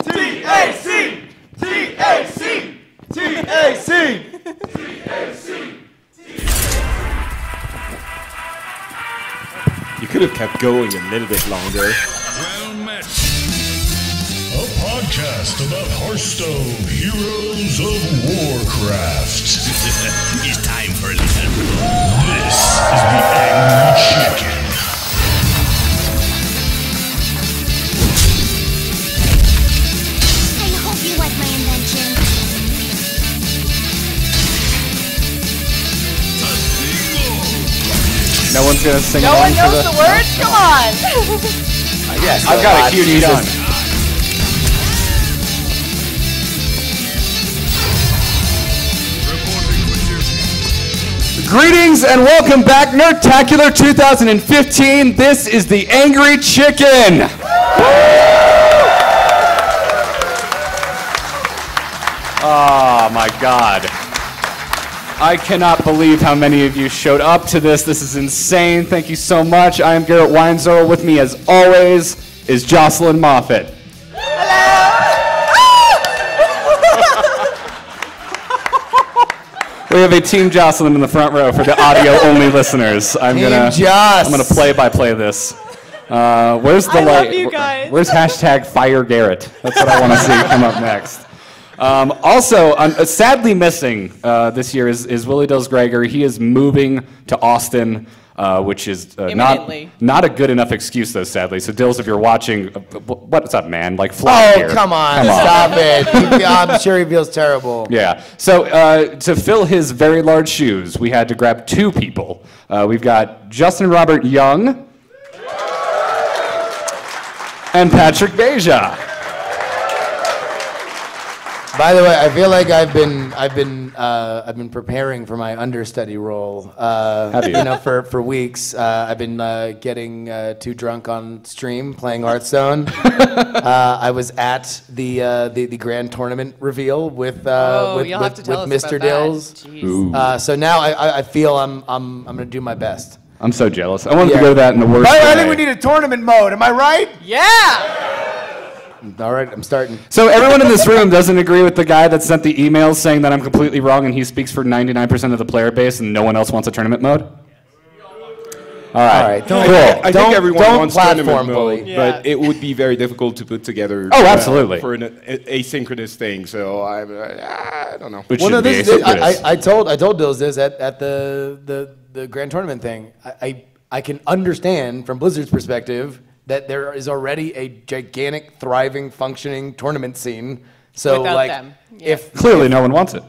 TAC! TAC! TAC! TAC! You could have kept going a little bit longer. Well met. A podcast about Hearthstone, Heroes of Warcraft. It's time for a little. This is the Angry Chicken. I hope you like my invention. No one's gonna sing. No one knows the words? Come on! Yes, I've got a huge gun. Greetings and welcome back, Nerdtacular 2015. This is the Angry Chicken. Oh my God. I cannot believe how many of you showed up to this. This is insane. Thank you so much. I am Garrett Weinzorl. With me, as always, is Jocelyn Moffat. We have a Team Jocelyn in the front row for the audio-only listeners. I'm gonna play-by-play this. Where's the love you guys. Where's hashtag Fire Garrett? That's what I want to see come up next. Also, sadly missing this year is Willie Dills Gregor. He is moving to Austin, which is not a good enough excuse, though, sadly. So, Dills, if you're watching, what's up, man? Like, fly here. Oh, come on. Stop it. I'm sure he feels terrible. Yeah. So, to fill his very large shoes, we had to grab two people. We've got Justin Robert Young and Patrick Beja. By the way, I feel like I've been preparing for my understudy role. Have you? You know, for weeks. I've been getting too drunk on stream playing Hearthstone. I was at the grand tournament reveal with Mr. Dills. So now I feel I'm gonna do my best. I'm so jealous. I wanted to go to that in the worst way. I think we need a tournament mode. Am I right? Yeah! All right, I'm starting. So everyone in this room doesn't agree with the guy that sent the emails saying that I'm completely wrong and he speaks for 99% of the player base and no one else wants a tournament mode? All right. Cool. I think everyone wants tournament mode, but it would be very difficult to put together. Absolutely. For an asynchronous thing. So I don't know. I told Dills this at the grand tournament thing. I can understand from Blizzard's perspective that there is already a gigantic, thriving, functioning tournament scene. So without like, them. if clearly no one wants it.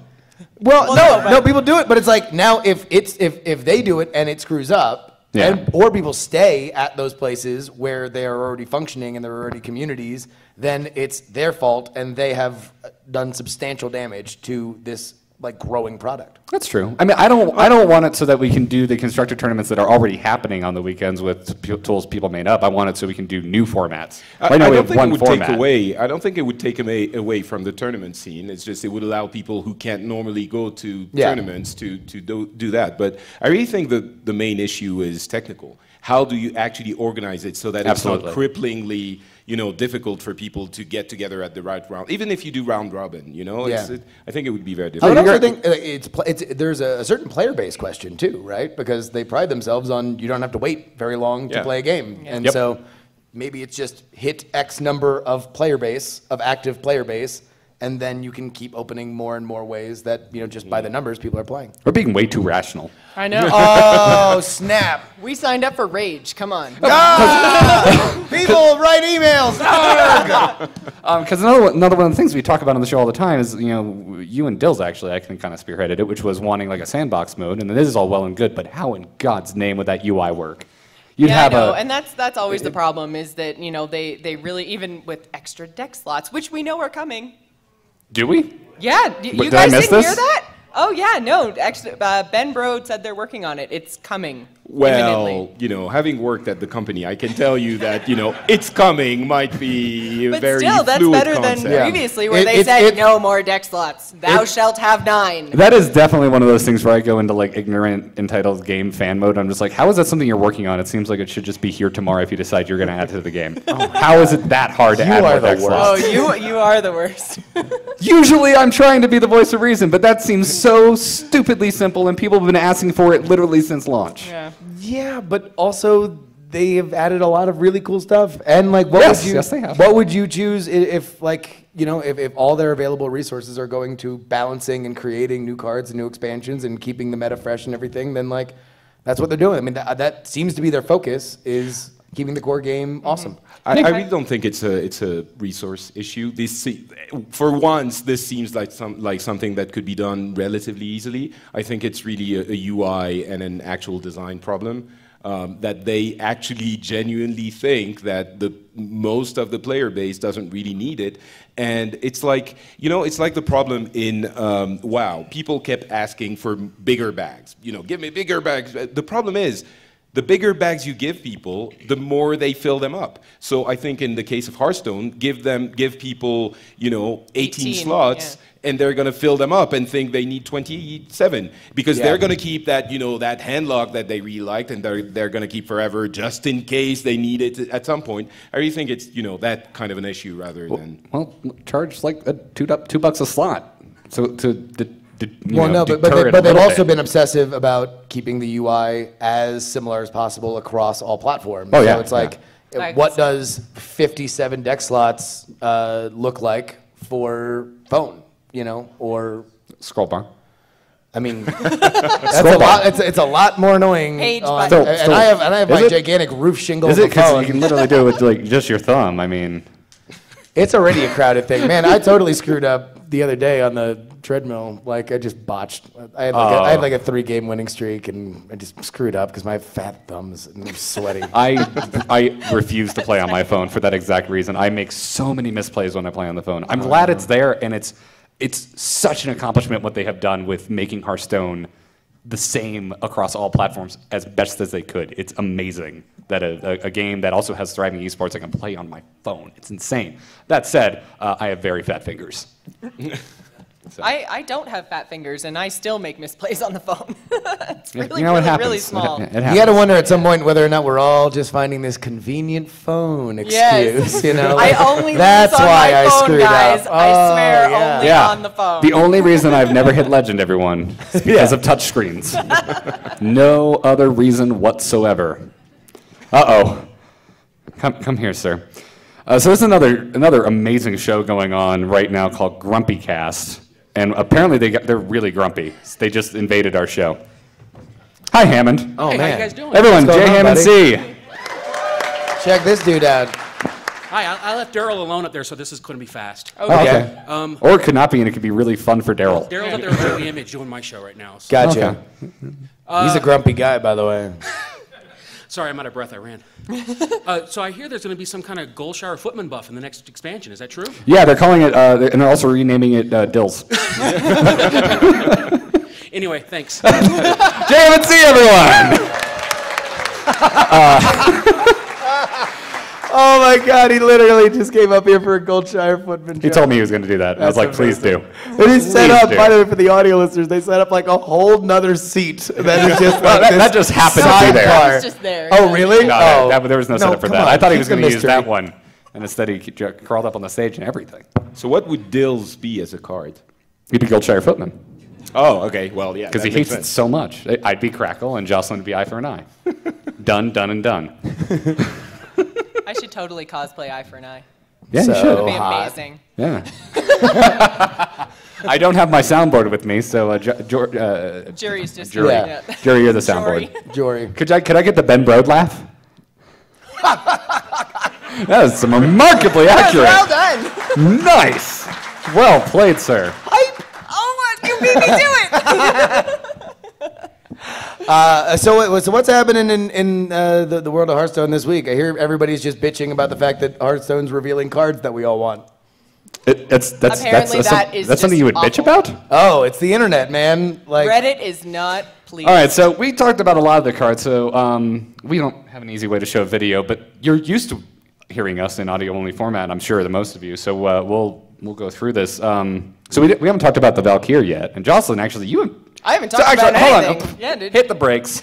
Well, no, people do it, but it's like now if they do it and it screws up, or people stay at those places where they are already functioning and there are already communities, then it's their fault and they have done substantial damage to this like growing product. That's true. I mean, I don't want it so that we can do the constructor tournaments that are already happening on the weekends with tools people made up. I want it so we can do new formats. Right now we have one format. I don't think it would take away from the tournament scene. It's just it would allow people who can't normally go to tournaments to do that. But I really think that the main issue is technical. How do you actually organize it so that it's not cripplingly, difficult for people to get together at the right round? Even if you do round robin, I think it would be very difficult. I also think there's a certain player base question too, right? Because they pride themselves on you don't have to wait very long to play a game, and so maybe it's just hit X number of active player base. And then you can keep opening more and more ways that, just by the numbers, people are playing. We're being way too rational. I know. Oh, snap. We signed up for Rage. Come on. People write emails. Because another one of the things we talk about on the show all the time is, you and Dills actually, I can kind of spearheaded it, which was wanting like a sandbox mode. And this is all well and good, but how in God's name would that UI work? And that's always the problem is that, they really, even with extra deck slots, which we know are coming. Do we? Yeah, you guys didn't hear that? Oh yeah, no. Actually, Ben Brode said they're working on it. It's coming. Well, imminently. having worked at the company, I can tell you that, it's coming might be a But very still, that's fluid better concept. than previously, where they said no more deck slots. Thou shalt have 9. That is definitely one of those things where I go into like ignorant, entitled game fan mode. I'm just like, how is that something you're working on? It seems like it should just be here tomorrow if you decide you're going to add to the game. How is it that hard to add more deck slots? Oh, you are the worst. Usually I'm trying to be the voice of reason, but that seems so stupidly simple, and people have been asking for it literally since launch. Yeah, but also they have added a lot of really cool stuff. And like, Yes, they have. What would you choose if if all their available resources are going to balancing and creating new cards and new expansions and keeping the meta fresh and everything? Then like, that's what they're doing. I mean, that seems to be their focus, is keeping the core game awesome. I really don't think it's a resource issue. For once, this seems like something that could be done relatively easily. I think it's really a UI and an actual design problem. That they actually genuinely think that most of the player base doesn't really need it. And it's like, it's like the problem in WoW. People kept asking for bigger bags. Give me bigger bags. The problem is, the bigger bags you give people, the more they fill them up. So I think in the case of Hearthstone, give people, 18 slots, and they're going to fill them up and think they need 27 because they're going to keep that, that handlock that they really liked, and they're going to keep forever just in case they need it at some point. I really think it's, that kind of an issue rather than... Well, charge like $2 a slot. So but they've also been obsessive about keeping the UI as similar as possible across all platforms. Oh, yeah. So it's like, what does 57 deck slots look like for phone? Or scroll bar. I mean, that's a lot. It's a lot more annoying. Page And button. I have my gigantic roof shingle. Is it? Because phone. you can literally do it with like just your thumb. I mean, it's already a crowded thing, man. I totally screwed up the other day on the treadmill. Like I just botched. I had like a 3-game winning streak, and I just screwed up because my fat thumbs and I'm sweaty. I refuse to play on my phone for that exact reason. I make so many misplays when I play on the phone. I'm glad it's there, and it's such an accomplishment what they have done with making Hearthstone the same across all platforms as best as they could. It's amazing that a game that also has thriving esports I can play on my phone. It's insane. That said, I have very fat fingers. So. I don't have fat fingers, and I still make misplays on the phone. It's really, really small. You got to wonder at some point whether or not we're all just finding this convenient phone excuse. Yes. I only that's why my phone, I screwed guys. up. I swear, only on the phone. The only reason I've never hit Legend, everyone, is because of touchscreens. No other reason whatsoever. Uh-oh. Come here, sir. So there's another amazing show going on right now called Grumpy Cast. And apparently they're really grumpy. They just invaded our show. Hi, Hammond. Oh, hey, man. how you guys doing? Everyone, What's J. going on, Hammond buddy? C. Check this dude out. Hi, I left Daryl alone up there, so this is going to be fast. Okay. Or it could not be, and it could be really fun for Daryl. Daryl's up there with the image doing my show right now. So. Gotcha. He's a grumpy guy, by the way. Sorry, I'm out of breath. I ran. So I hear there's going to be some kind of Golshire Footman buff in the next expansion. Is that true? Yeah, they're calling it, and they're also renaming it Dills. Anyway, thanks. JMC, everyone! Oh my God, he literally just came up here for a Goldshire Footman He told me he was going to do that. I was like, please do. And he set up, by the way, for the audio listeners, they set up like a whole nother seat that is just like that just happened to be there. It's just there. Oh, really? No, there was no setup for come that. on, I thought he keep was the going to use mystery. that one. And instead he crawled up on the stage and everything. So what would Dills be as a card? He'd be Goldshire Footman. Oh, okay. Well, yeah. Because he hates it so much. I'd be Crackle and Jocelyn would be Eye for an Eye. Done, and done. I should totally cosplay Eye for an Eye. Yeah, you It should. would be hot. amazing. Yeah. I don't have my soundboard with me, so Jury's just Jury. doing Yeah. it. Jury, you're the soundboard. Jory. Jory. Could I get the Ben Brode laugh? That is some remarkably accurate. Well done. Nice. Well played, sir. Oh my! You beat me to it. So what's happening in the world of Hearthstone this week? I hear everybody's just bitching about the fact that Hearthstone's revealing cards that we all want. That's Apparently that is something you would just bitch awful. about? Oh, it's the internet, man. Like Reddit is not please. All right, so we talked about a lot of the cards, so we don't have an easy way to show video, but you're used to hearing us in audio-only format, I'm sure, the most of you, so we'll go through this. So we haven't talked about the Valkyrie yet, and Jocelyn, actually, I haven't talked about anything. Hold on. Yeah, dude. Hit the brakes.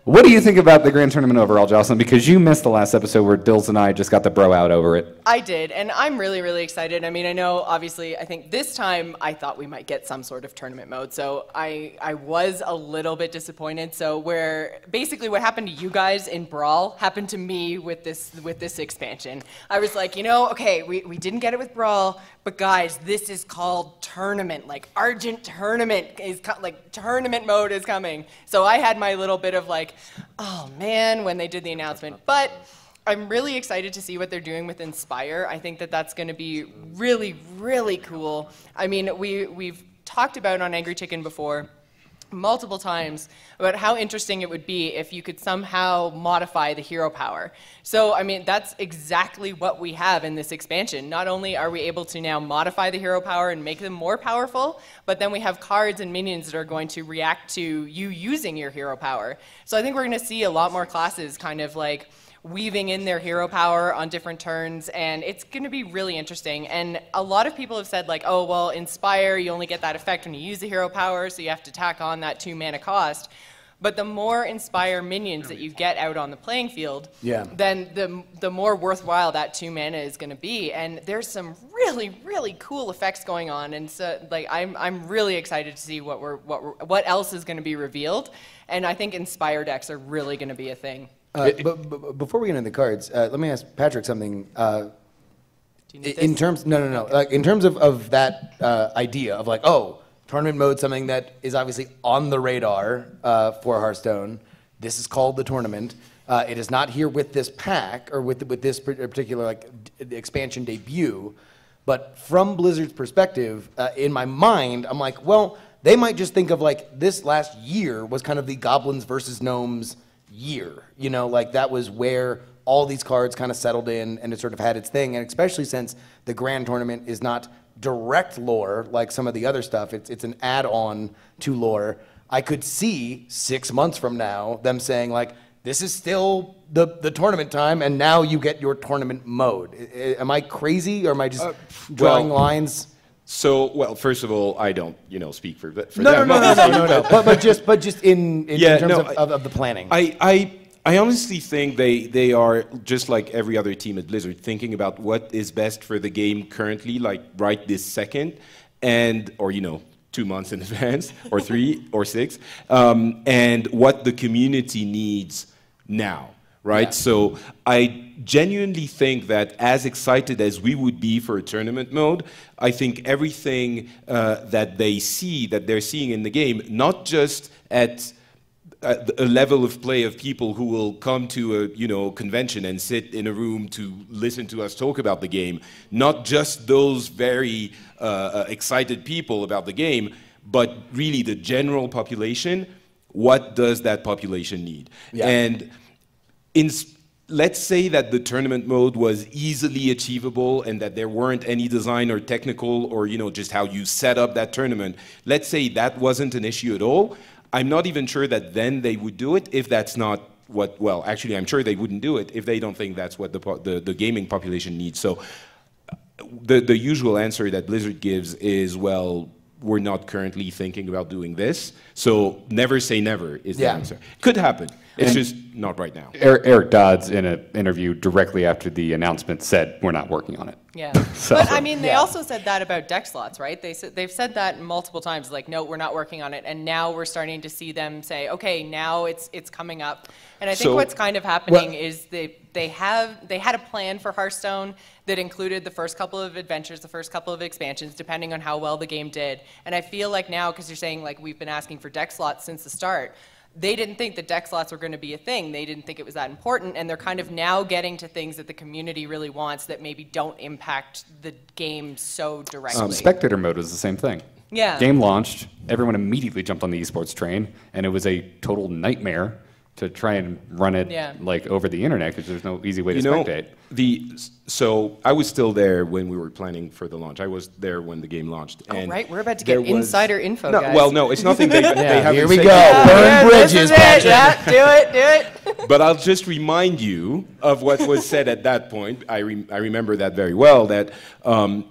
What do you think about the Grand Tournament overall, Jocelyn? Because you missed the last episode where Dills and I just got the bro out over it. I did, and I'm really, really excited. I mean, I know, obviously, I think this time I thought we might get some sort of tournament mode, so I was a little bit disappointed. So where basically what happened to you guys in Brawl happened to me with this expansion. I was like, okay, we didn't get it with Brawl, but guys, this is called tournament. Like Argent tournament tournament mode is coming. So I had my little bit of like, oh man, when they did the announcement, but I'm really excited to see what they're doing with Inspire. I think that that's going to be really, really cool. I mean, we've talked about on Angry Chicken before multiple times about how interesting it would be if you could somehow modify the hero power. So, I mean, that's exactly what we have in this expansion. Not only are we able to now modify the hero power and make them more powerful, but then we have cards and minions that are going to react to you using your hero power. So I think we're going to see a lot more classes kind of like weaving in their hero power on different turns, and it's going to be really interesting. And a lot of people have said like, oh, well, Inspire, you only get that effect when you use the hero power, so you have to tack on that 2 mana cost. But the more Inspire minions that you get out on the playing field, then the more worthwhile that 2 mana is going to be. And there's some really, really cool effects going on, and so like I'm really excited to see what else is going to be revealed. And I think Inspire decks are really going to be a thing. But before we get into the cards, let me ask Patrick something. In terms, no. Like in terms of that idea of like, oh, tournament mode, something that is obviously on the radar for Hearthstone. This is called the tournament. It is not here with this pack or with this particular like expansion debut. But from Blizzard's perspective, in my mind, I'm like, well, they might just think of like this last year was kind of the Goblins versus Gnomes year, like that was where all these cards kind of settled in and it sort of had its thing, and especially since the Grand Tournament is not direct lore like some of the other stuff, it's an add-on to lore. I could see 6 months from now them saying like, this is still the tournament time, and now you get your tournament mode. Am I crazy, or am I just drawing lines? So, well, first of all, I don't, speak for them. No. But just in terms of the planning. I honestly think they are just like every other team at Blizzard, thinking about what is best for the game currently, like right this second, or 2 months in advance, or 3 or 6, and what the community needs now. Right? Yeah. So I genuinely think that as excited as we would be for a tournament mode, I think everything that they're seeing in the game, not just at a level of play of people who will come to a convention and sit in a room to listen to us talk about the game, not just those very excited people about the game, but really the general population. What does that population need? Yeah. And let's say that the tournament mode was easily achievable and that there weren't any design or technical or just how you set up that tournament. Let's say that wasn't an issue at all. I'm not even sure that then they would do it if that's not what, well, actually I'm sure they wouldn't do it if they don't think that's what the gaming population needs. So the usual answer that Blizzard gives is, well, we're not currently thinking about doing this. So never say never is the answer. Could happen. It's just not right now. Eric Dodds, in an interview directly after the announcement, said, we're not working on it. Yeah. But, I mean, they also said that about deck slots, right? They've said that multiple times, like, no, we're not working on it. And now we're starting to see them say, okay, now it's coming up. And I think what's kind of happening is they had a plan for Hearthstone that included the first couple of adventures, the first couple of expansions, depending on how well the game did. And I feel like now, because you're saying, like, we've been asking for deck slots since the start, they didn't think that deck slots were going to be a thing. They didn't think it was that important, and they're kind of now getting to things that the community really wants that maybe don't impact the game so directly. Spectator mode was the same thing. Yeah. Game launched, everyone immediately jumped on the esports train, and it was a total nightmare to try and run it like over the internet because there's no easy way to spectate. So I was still there when we were planning for the launch. I was there when the game launched. Oh, right. We're about to get insider info, guys. Well, no, it's nothing they haven't here we said go. yet. Burn bridges, Patrick. Yeah, do it. But I'll just remind you of what was said at that point. I remember that very well, that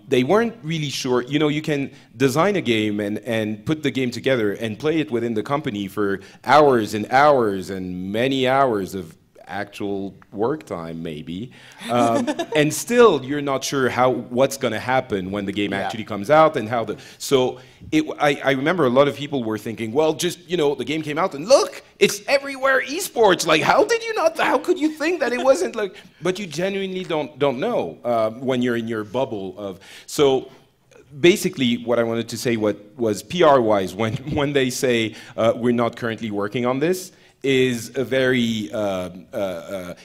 they weren't really sure. You know, you can design a game and put the game together and play it within the company for hours and hours and many hours of actual work time, maybe, and still you're not sure what's going to happen when the game actually comes out and how I remember a lot of people were thinking, well, just the game came out and look, it's everywhere esports. Like, how could you think that it wasn't like? But you genuinely don't know when you're in your bubble of so. Basically, what I wanted to say was PR-wise when they say we're not currently working on this. Is a very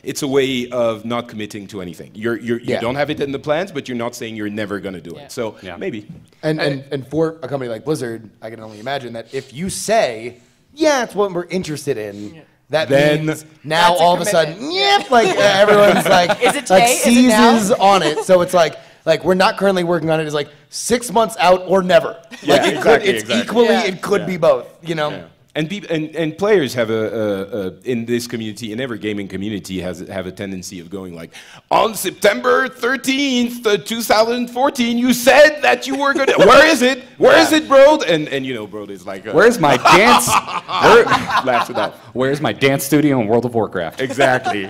it's a way of not committing to anything. You don't have it in the plans, but you're not saying you're never going to do it. So maybe. And for a company like Blizzard, I can only imagine that if you say, it's what we're interested in, that means now all of a sudden, everyone's like, is it today? Seizes on it. So it's like we're not currently working on it. It's like 6 months out or never. It's equally, it could be both. Yeah. And players have in this community, in every gaming community, have a tendency of going like, on September 13th, 2014, you said that you were going to, where is it? Where is it, bro? And bro is like, where's my dance? Laughs it out. Where's my dance studio in World of Warcraft? Exactly.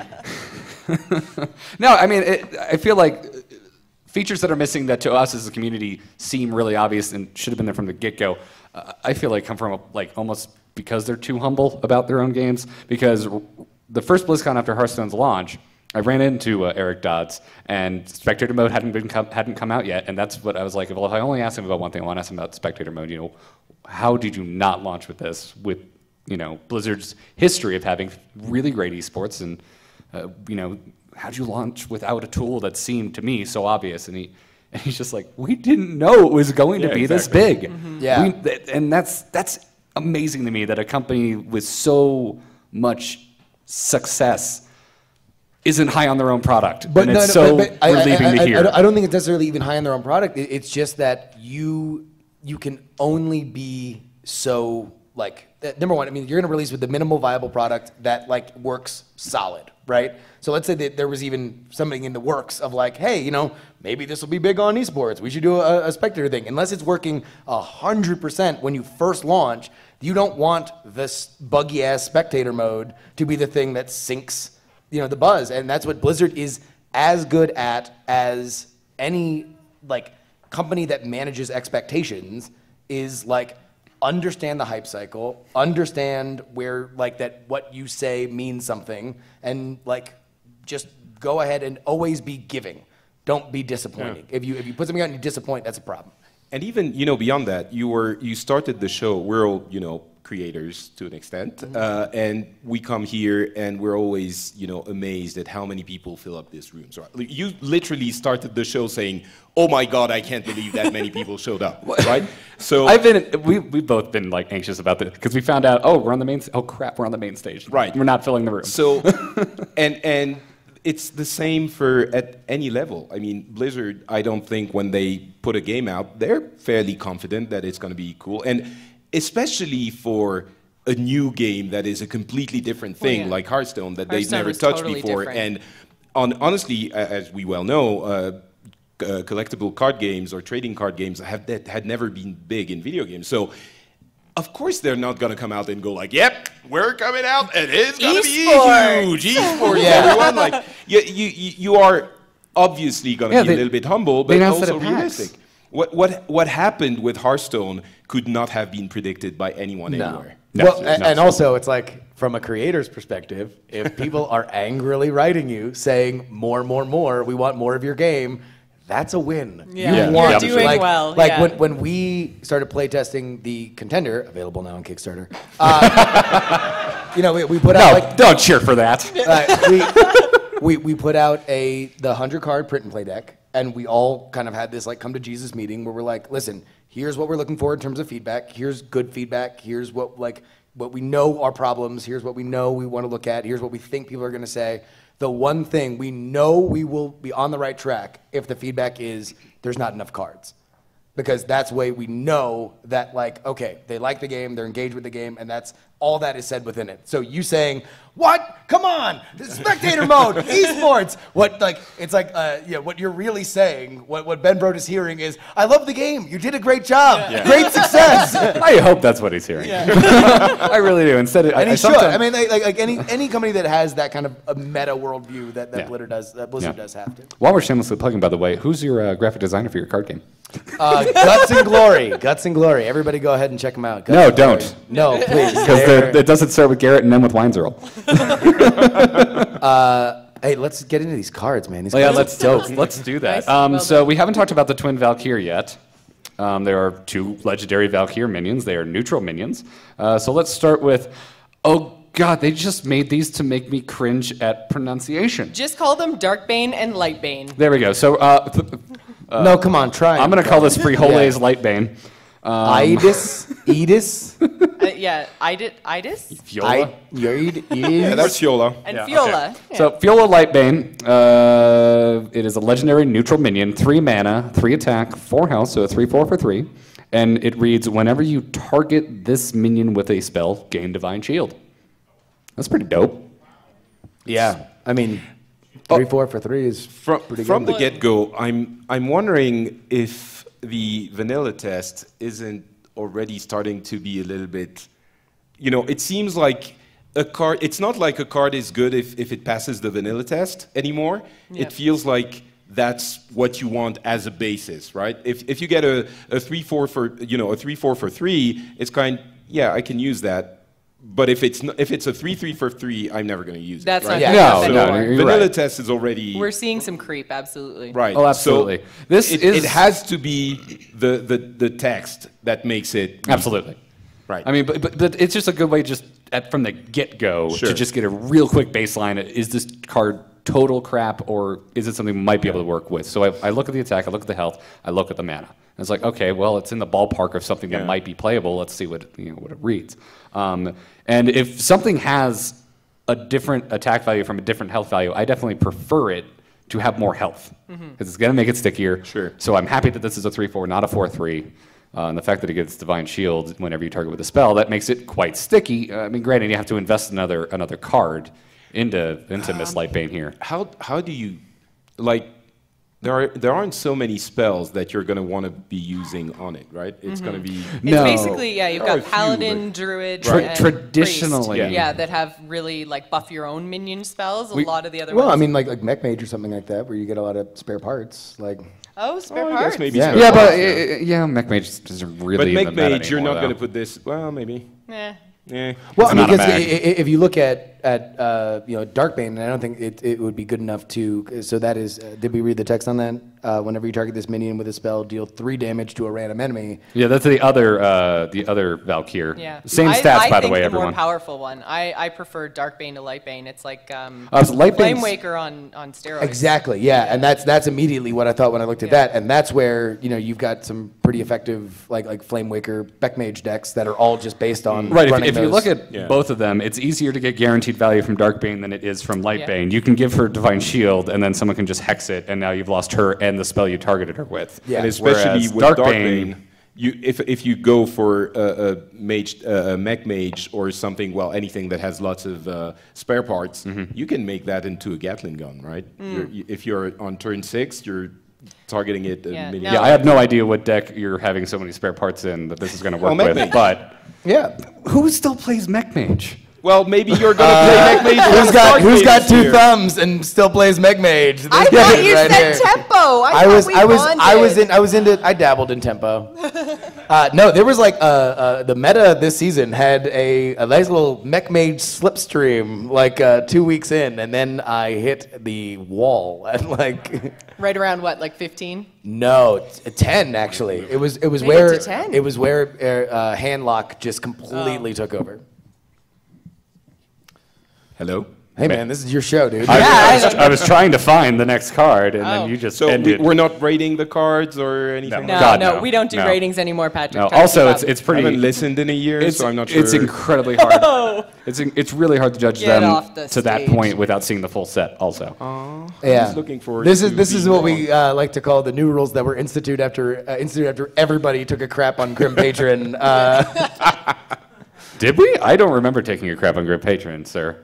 No, I mean, I feel like features that are missing that to us as a community seem really obvious and should have been there from the get-go, I feel like come from almost because they're too humble about their own games. Because the first BlizzCon after Hearthstone's launch, I ran into Eric Dodds, and Spectator Mode hadn't come out yet, and that's what I was like, well, if I only ask him about one thing, I want to ask him about Spectator Mode. How did you not launch with this, with Blizzard's history of having really great esports, and how'd you launch without a tool that seemed to me so obvious? And he's just like, we didn't know it was going to be this big. Mm-hmm. And that's amazing to me that a company with so much success isn't high on their own product. But it's relieving to hear. I don't think it's necessarily even high on their own product. It's just that you can only be so number one, I mean, you're going to release with the minimal viable product that works solid, right? So let's say that there was even something in the works of hey, maybe this will be big on esports. We should do a spectator thing. Unless it's working 100% when you first launch, you don't want this buggy ass spectator mode to be the thing that sinks, the buzz. And that's what Blizzard is as good at as any company that manages expectations is understand the hype cycle, understand where that what you say means something, and just go ahead and always be giving. Don't be disappointing. If you put something out and you disappoint, that's a problem. And even beyond that, you started the show. We're all creators to an extent, and we come here and we're always amazed at how many people fill up this room. So you literally started the show saying, "Oh my God, I can't believe that many people showed up." Right? So we've both been anxious about this because we found out, we're on the main. Oh crap, we're on the main stage. Right, we're not filling the room. So and it's the same at any level. I mean, Blizzard, I don't think when they put a game out, they're fairly confident that it's going to be cool. And especially for a new game that is a completely different thing, like Hearthstone, that they've never touched before. Different. And honestly, as we well know, collectible card games or trading card games had never been big in video games. So of course they're not going to come out and go yep, we're coming out and it's going to be huge. Esports, everyone. You are obviously going to be a little bit humble, but also realistic. What happened with Hearthstone could not have been predicted by anyone anywhere. No. Well, and also it's from a creator's perspective, if people are angrily writing you saying more, we want more of your game, that's a win. Yeah, you're doing well. When we started playtesting the Contender, available now on Kickstarter, we put out don't cheer for that. We put out the 100-card print and play deck, and we all kind of had this come to Jesus meeting where we're listen, here's what we're looking for in terms of feedback. Here's good feedback. Here's what what we know our problems. Here's what we know we want to look at. Here's what we think people are going to say. The one thing we know we will be on the right track if the feedback is there's not enough cards. Because that's the way we know that, like, okay, they like the game, they're engaged with the game, and that's all that is said within it. So you saying, what? Come on, spectator mode, esports. What, like, it's like, what you're really saying, what Ben Brode is hearing is, I love the game, you did a great job, great success. I hope that's what he's hearing. I really do. Instead, and he should. I mean, like any company that has that kind of a meta worldview that Blizzard does have to. While we're shamelessly plugging, by the way, who's your graphic designer for your card game? Guts and Glory. Guts and Glory. Everybody go ahead and check them out. Guts no, don't. No, please. Because it doesn't start with Garrett and end with Weinzerl. Hey, let's get into these cards, man. These cards are dope. Let's do that. So we haven't talked about the Twin Valkyr yet. There are 2 legendary Valkyr minions. They are neutral minions. So let's start with... Oh, God, they just made these to make me cringe at pronunciation. Just call them Darkbane and Lightbane. There we go. So... no, come on, try. I'm going to call this Frijoles Lightbane. Edis? Idis? Fiola? Yeah, that's Fiola. And Fiola. Okay. Yeah. So Fiola Lightbane, it is a legendary neutral minion, 3 mana, 3 attack, 4 health, so a 3/4 for 3. And it reads, whenever you target this minion with a spell, gain Divine Shield. That's pretty dope. Yeah, I mean... 3/4 for 3 is pretty good. From the get-go, I'm wondering if the vanilla test isn't already starting to be a little bit, it seems like a card, it's not like a card is good if it passes the vanilla test anymore. Yep. It feels like that's what you want as a basis, right? If you get a 3/4 for, a 3/4 for 3, it's I can use that. But if it's a 3/3 for 3, I'm never going to use it. That's right? not vanilla test is already. We're seeing some creep, absolutely. Right. Oh, absolutely. So it has to be the text that makes it. Absolutely. Right. I mean, but it's just a good way from the get-go to just get a real quick baseline. Is this card total crap, or is it something we might be able to work with? So I look at the attack, I look at the health, I look at the mana. And it's like, okay, well, it's in the ballpark of something that might be playable. Let's see what it reads. And if something has a different attack value from a different health value, I definitely prefer it to have more health, because it's going to make it stickier. Sure. So I'm happy that this is a 3/4, not a 4/3. And the fact that it gets Divine Shield whenever you target with a spell, that makes it quite sticky. I mean, granted, you have to invest another card into Miss Lightbane here. How do you, like, there aren't so many spells that you're going to want to be using on it, right? It's going to be... It's basically, you've got Paladin, Druid, and traditionally. Priest. That have really, buff your own minion spells. A lot of the other ones. Well, I mean, like Mech Mage or something like that, where you get a lot of spare parts, like... Oh, spare parts? Maybe yeah, spare parts, Mech Mage doesn't really... But Mech Mage, you're not going to put this... Well, maybe. Yeah. Well, I mean, because if you look at Darkbane, and I don't think it would be good enough to. So that is. Did we read the text on that? Whenever you target this minion with a spell, deal 3 damage to a random enemy. Yeah, that's the other Valkyr. Yeah. Same stats, by the way, the everyone. more powerful one. I prefer Darkbane to Lightbane. It's like Flame Waker on steroids. Exactly. Yeah, and that's immediately what I thought when I looked at that, and that's where you've got some pretty effective like Flame Waker Mech Mage decks that are all just based on If you look at both of them, it's easier to get guaranteed value from Darkbane than it is from Lightbane. Yeah. You can give her Divine Shield, and then someone can just hex it, and now you've lost her and the spell you targeted her with. Yeah. And especially with Darkbane, if you go for a Mech Mage or something, anything that has lots of spare parts, you can make that into a Gatling gun, right? If you're on turn 6, you're targeting it. I have no idea what deck you're having so many spare parts in that this is going to work with, but who still plays Mech Mage? Well, maybe you're going to play Mech Mage. Who's got 2 thumbs and still plays Mech Mage? I thought you said tempo. I dabbled in tempo. No, there was the meta this season had a nice little Mech Mage slipstream 2 weeks in, and then I hit the wall at right around what, 15? No, 10 actually. It was where Handlock just completely took over. Hello? Hey man, this is your show, dude. I was trying to find the next card, and then you just So ended. we're not rating the cards or anything? No, God, no, no. we don't do No. ratings anymore, Patrick. No. Try to Also, keep up. it's I pretty. haven't listened in a year, so I'm not sure. It's incredibly hard. It's really hard to judge Get them off the to that stage. point without seeing the full set. Also, Yeah. just looking forward This to is being what we wrong. like to call the new rules that were instituted after everybody took a crap on Grim Patron. did we? I don't remember taking a crap on Grid Patron, sir.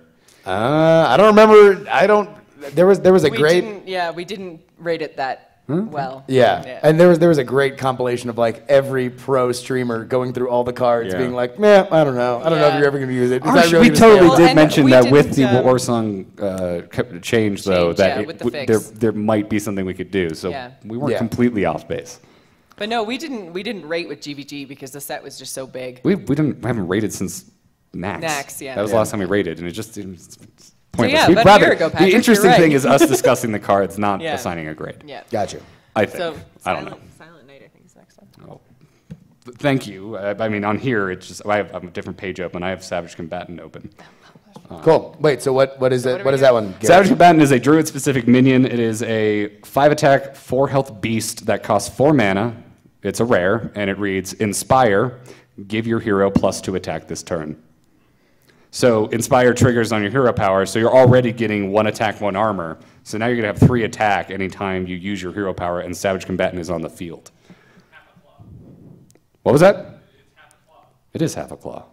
I don't remember. I don't. There was a great. We didn't rate it that well. Yeah. And there was a great compilation of like every pro streamer going through all the cards, Yeah. being like, "Meh, I don't know. I don't know if Yeah. you're ever going to use it." Is that We really gonna totally scale?" did and mention we that with the didn't, Warsong change, though, Change, that yeah, it with the w- fix. there might be something we could do. So Yeah. we weren't Yeah. completely off base. But no, we didn't rate with GVG because the set was just so big. We haven't rated since Nax. Nax, yeah. That was the last time we rated, and it's pointless. yeah, We'd about a rather- year ago, Patrick, the you're interesting right. thing is us discussing the cards, not Yeah. assigning a grade. Yeah. Gotcha. I think. So I don't know. Silent Night, I think, is next one. Oh. Thank you. I mean, on here, it's just I have a different page open. I have Savage Combatant open. Cool. Wait. So what is it? do What we is do? that one? Garrett? Savage Combatant is a druid-specific minion. It is a 5-attack, 4-health beast that costs 4 mana. It's a rare, and it reads, Inspire, give your hero +2 attack this turn. So Inspire triggers on your hero power, so you're already getting 1 attack, 1 armor. So now you're going to have 3 attack anytime you use your hero power and Savage Combatant is on the field. What was that? It is half a claw.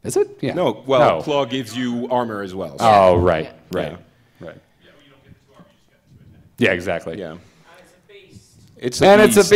Is it? Yeah. No, well, Claw gives you armor as well. So. Oh, right, Yeah. right. Yeah, exactly. Yeah. It's a beast. And it's a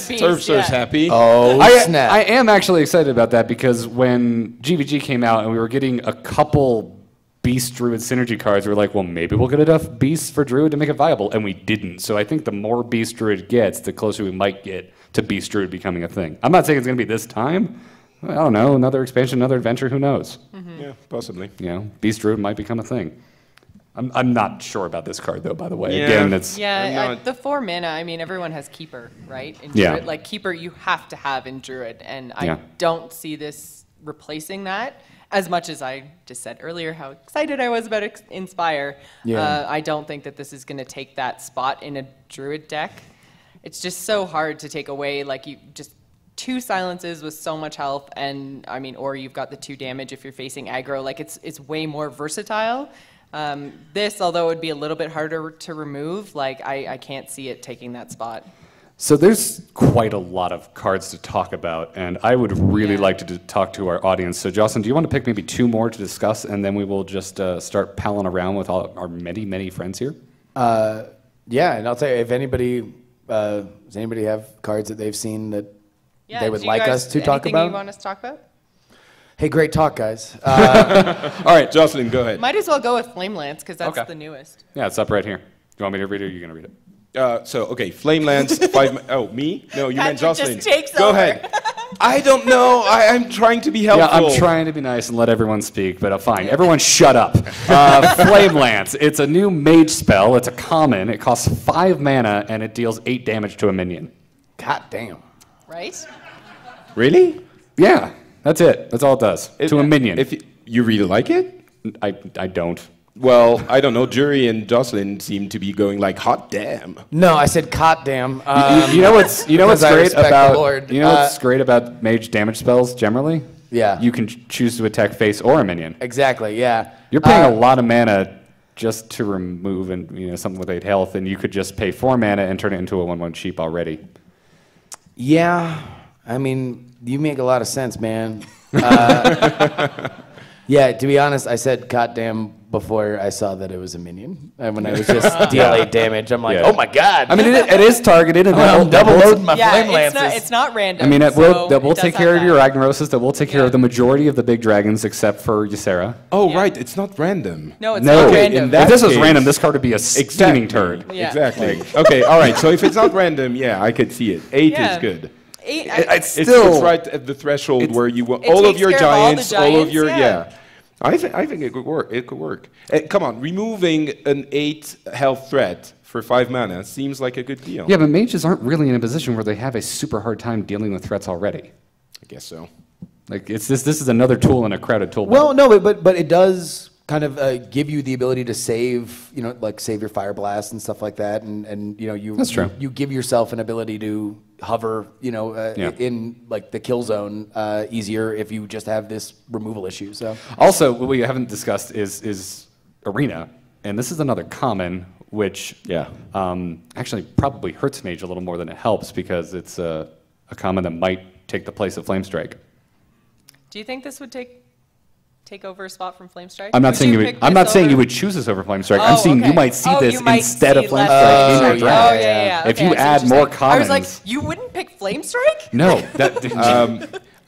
beast. Turpster's yeah. happy. Oh I snap! am actually excited about that because when GVG came out and we were getting a couple Beast Druid synergy cards, we were like, well, maybe we'll get enough Beasts for Druid to make it viable, and we didn't. So I think the more Beast Druid gets, the closer we might get to Beast Druid becoming a thing. I'm not saying it's going to be this time. I don't know, another expansion, another adventure, who knows? Yeah, possibly. You know, Beast Druid might become a thing. I'm not sure about this card, though, by the way. Yeah. Again, it's... Yeah, not- the 4 mana, I mean, everyone has Keeper, right? In Yeah. Druid. Like, Keeper you have to have in Druid, and I Yeah. don't see this replacing that. As much as I just said earlier how excited I was about Inspire, I don't think that this is going to take that spot in a Druid deck. It's just so hard to take away, like, you just 2 silences with so much health, and, I mean, or you've got the 2 damage if you're facing aggro. Like, it's way more versatile. This, although it would be a little bit harder to remove, like I can't see it taking that spot. So there's quite a lot of cards to talk about, and I would really Yeah. like to talk to our audience. So Jocelyn, do you want to pick maybe 2 more to discuss, and then we will just start palling around with all our many, many friends here? Yeah, and I'll tell you, if anybody does anybody have cards that they've seen that they would do you like guys- us to talk anything about? you want us to talk about? Hey, great talk, guys. All right, Jocelyn, go ahead. Might as well go with Flame Lance because that's Okay. the newest. Yeah, it's up right here. Do you want me to read it, or are you going to read it? Okay, Flamelands, 5... Oh, me? No, you meant Patrick just Jocelyn. takes Go over. ahead. I don't know. I'm trying to be helpful. Yeah, I'm trying to be nice and let everyone speak, but fine. Everyone shut up. Flame Lance. It's a new mage spell. It's a common. It costs 5 mana, and it deals 8 damage to a minion. God damn. Right? Really? Yeah, that's it. That's all it does. To a minion. If you really like it? I don't. Well, I don't know. Jury and Jocelyn seem to be going like, hot damn. No, I said cot damn. You know what's because I great respect the about Lord. what's great about mage damage spells generally? Yeah. You can choose to attack face or a minion. Exactly, yeah. You're paying a lot of mana just to remove and something with 8 health, and you could just pay 4 mana and turn it into a 1/1 cheap already. Yeah, I mean, you make a lot of sense, man. Yeah, to be honest, I said goddamn before I saw that it was a minion. And when I was just deal 8 damage, I'm like, Yeah. oh my god. I mean, it is targeted, and I'm double loading my Yeah, flame it's lances. not random. I mean, that so will it take does care have of your that. Ragnarosis, that will take care of the majority of the big dragons except for Ysera. Oh, Yeah. right. It's not random. No, it's No, not okay, random. in that If this was case- random, this card would be a steaming turd. Yeah. Exactly. Okay, all right. So if it's not random, yeah, I could see it. 8 Yeah. is good. It's It's still right at the threshold where you want It all of takes your care of all the giants, all of giants, your yeah. I think it could work. It could work. Come on, removing an 8 health threat for 5 mana seems like a good deal. Yeah, but mages aren't really in a position where they have a super hard time dealing with threats already. I guess so. Like this is another tool in a crowded toolbox. Well, no, but it does kind of give you the ability to save, like save your fire blast and stuff like that, and That's true. You give yourself an ability to hover, in like the kill zone easier if you just have this removal issue. So also, what we haven't discussed is arena, and this is another common, which actually probably hurts Mage a little more than it helps because it's a common that might take the place of Flame Strike. Do you think this would take over a spot from Flame Strike? I'm not saying you would. I'm not saying you would choose this over Flame Strike. I'm saying you might see this instead of Flame Strike in your draft. Oh yeah. If you add more commons, I was like, you wouldn't pick Flame Strike? No.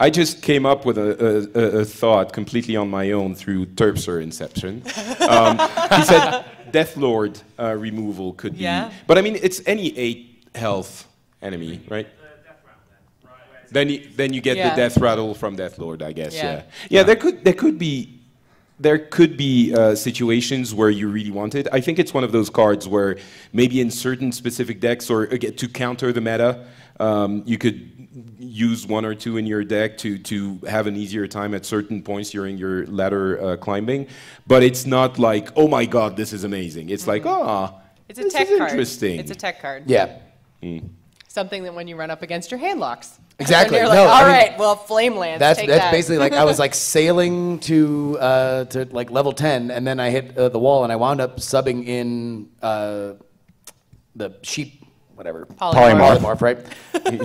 I just came up with a thought completely on my own through Turpster Inception. He said Death Lord removal could be, but I mean it's any 8 health enemy, right? Then you get the death rattle from Death Lord, I guess. Yeah. There could be situations where you really want it. I think it's one of those cards where maybe in certain specific decks or to counter the meta, you could use 1 or 2 in your deck to have an easier time at certain points during your ladder climbing. But it's not like, oh my god, this is amazing. It's like, it's a tech card. Interesting. It's a tech card. Yeah. Something that when you run up against your hand locks. Exactly. And you're like, all right, well, Flame Lance, that's take that. basically like I was like sailing to like level 10, and then I hit the wall, and I wound up subbing in the sheep, whatever. Polymorph, right?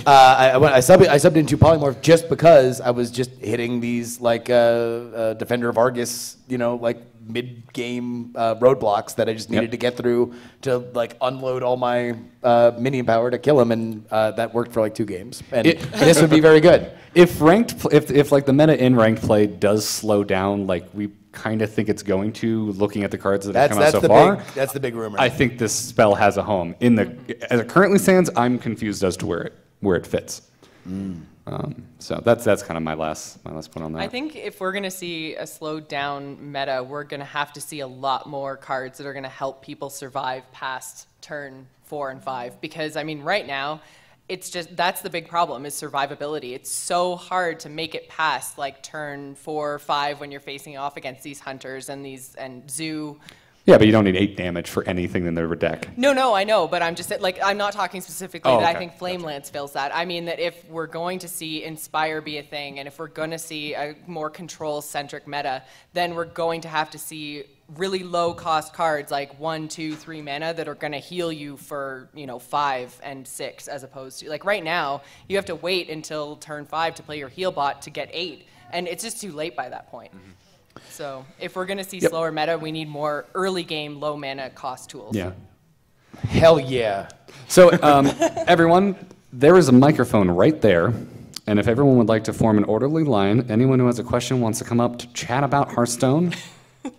I subbed into Polymorph just because I was just hitting these like Defender of Argus, like mid-game roadblocks that I just needed to get through to like unload all my minion power to kill him, and that worked for like 2 games. And this would be very good. If like the meta in ranked play does slow down, like we kind of think it's going to, looking at the cards that have come out so far. That's the big rumor. I think this spell has a home as it currently stands. I'm confused as to where it fits. So that's kind of my last point on that. I think if we're going to see a slowed down meta, we're going to have to see a lot more cards that are going to help people survive past turn 4 and 5. Because, I mean, right now, it's just, that's the big problem, is survivability. It's so hard to make it past, like, turn 4 or 5 when you're facing off against these hunters and zoo. Yeah, but you don't need 8 damage for anything in their deck. No, I know, but I'm just like, I'm not talking specifically that I think Flame Lance fills that. I mean that if we're going to see Inspire be a thing, and if we're going to see a more control-centric meta, then we're going to have to see really low-cost cards like 1, 2, 3 mana that are going to heal you for 5 and 6, as opposed to like right now you have to wait until turn 5 to play your heal bot to get 8, and it's just too late by that point. So if we're going to see slower meta, we need more early game, low mana cost tools. Yeah. Hell yeah. So everyone, there is a microphone right there. And if everyone would like to form an orderly line, anyone who has a question wants to come up to chat about Hearthstone,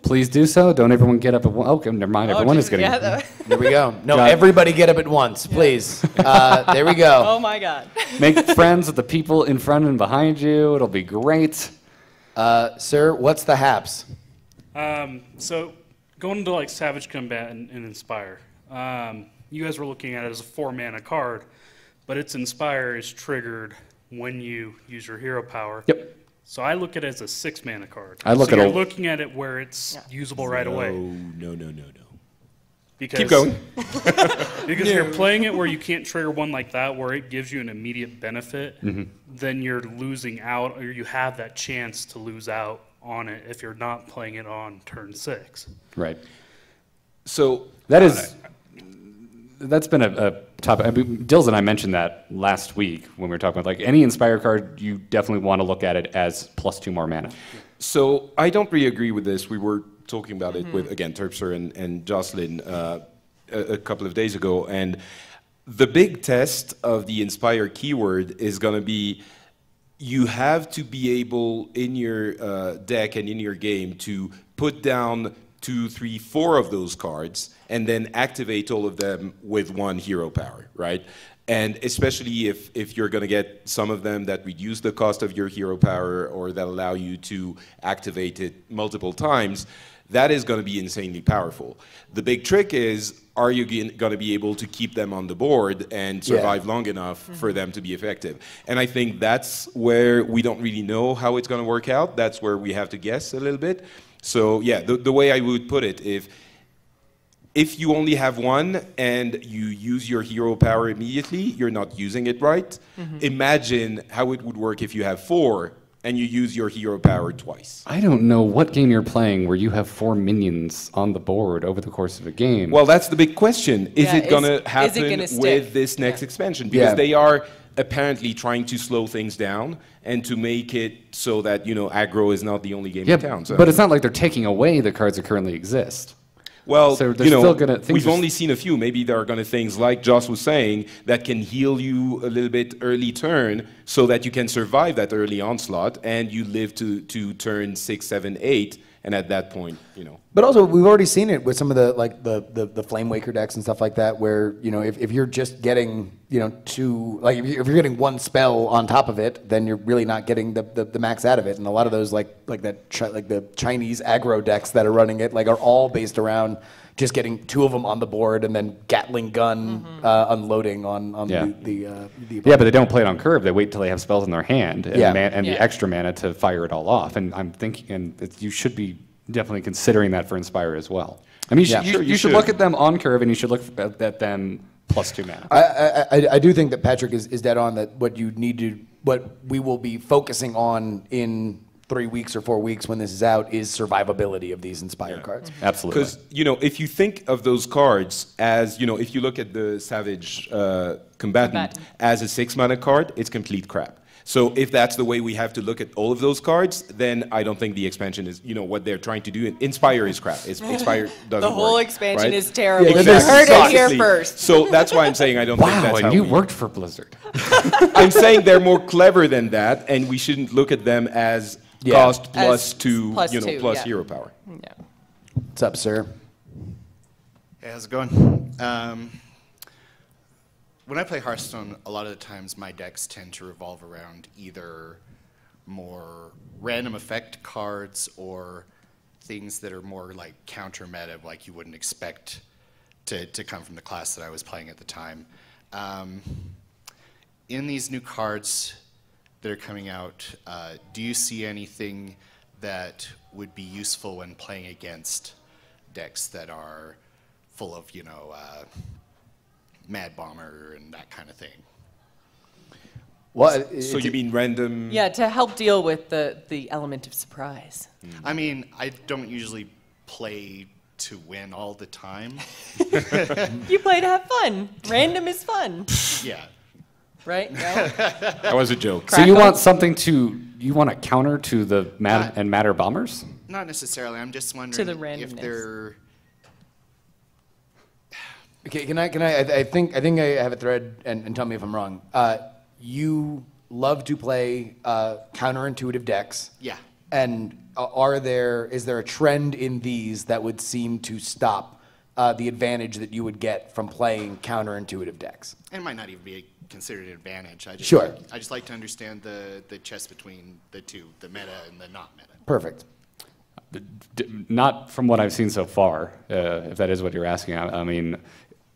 please do so. Don't everyone get up at once. Okay, never mind. Everyone is getting There we go. No, everybody get up at once, please. There we go. Oh, my God. Make friends with the people in front and behind you. It'll be great. Sir, what's the haps? So going into like Savage Combatant and Inspire, you guys were looking at it as a 4-mana card, but its Inspire is triggered when you use your hero power. Yep. So I look at it as a 6-mana card. You're looking at it where it's usable right away. No. Because, keep going. Because you're playing it where you can't trigger one like that, where it gives you an immediate benefit, then you're losing out, or you have that chance to lose out on it if you're not playing it on turn 6. Right. So that's been a topic. I mean, Dills and I mentioned that last week when we were talking about like any Inspire card, you definitely want to look at it as +2 more mana. So I don't really agree with this. We were talking about it with, again, Turpster and Jocelyn a couple of days ago. And the big test of the Inspire keyword is going to be you have to be able in your deck and in your game to put down 2, 3, 4 of those cards and then activate all of them with 1 hero power, right? And especially if you're going to get some of them that reduce the cost of your hero power or that allow you to activate it multiple times, that is going to be insanely powerful. The big trick is, are you going to be able to keep them on the board and survive long enough for them to be effective? And I think that's where we don't really know how it's going to work out. That's where we have to guess a little bit. So yeah, the way I would put it, if you only have one and you use your hero power immediately, you're not using it right. Imagine how it would work if you have 4 and you use your hero power twice. I don't know what game you're playing where you have 4 minions on the board over the course of a game. Well, that's the big question. Is it going to happen gonna with this next expansion? Because they are apparently trying to slow things down and to make it so that, aggro is not the only game in town. So. But it's not like they're taking away the cards that currently exist. Well, so still gonna, we've only seen a few. Maybe there are going to things like Joss was saying that can heal you a little bit early turn so that you can survive that early onslaught and you live to turn 6, 7, 8, and at that point, But also, we've already seen it with some of the Flame Waker decks and stuff like that, where if you're just getting if you're getting one spell on top of it, then you're really not getting the max out of it. And a lot of those like the Chinese aggro decks that are running it are all based around just getting 2 of them on the board and then Gatling gun unloading on the but they don't play it on curve. They wait till they have spells in their hand and the extra mana to fire it all off. And I'm thinking, you should be definitely considering that for Inspire as well. I mean, you should look at them on curve, and you should look at them +2 mana. I do think that Patrick is dead on that. What we will be focusing on in 3 weeks or 4 weeks when this is out is survivability of these Inspire cards. Absolutely. Because if you think of those cards as if you look at the Savage Combatant as a 6 mana card, it's complete crap. So if that's the way we have to look at all of those cards, then I don't think the expansion is, what they're trying to do. Inspire is crap. Inspire doesn't work. The whole expansion right? is terrible. Yeah, You heard it here first. So that's why I'm saying I don't think that's how you worked for Blizzard. I'm saying they're more clever than that, and we shouldn't look at them as cost plus 2, plus hero power. Yeah. What's up, sir? Hey, how's it going? When I play Hearthstone, a lot of the times my decks tend to revolve around either more random effect cards or things that are more like counter meta, like you wouldn't expect to come from the class that I was playing at the time. In these new cards that are coming out, do you see anything that would be useful when playing against decks that are full of, Mad Bomber and that kind of thing? So you mean random? Yeah, to help deal with the element of surprise. I mean, I don't usually play to win all the time. You play to have fun. Random is fun. Yeah. Right? That was a joke. So you want something you want a counter to the Matter Bombers? Not necessarily. I'm just wondering To the randomness. if they're... Okay, can I? I think I have a thread, and tell me if I'm wrong. You love to play counterintuitive decks. Yeah. And is there a trend in these that would seem to stop the advantage that you would get from playing counterintuitive decks? It might not even be considered an advantage. I just like to understand the chess between the two, the meta and the not meta. Perfect. Not from what I've seen so far, if that is what you're asking. I mean,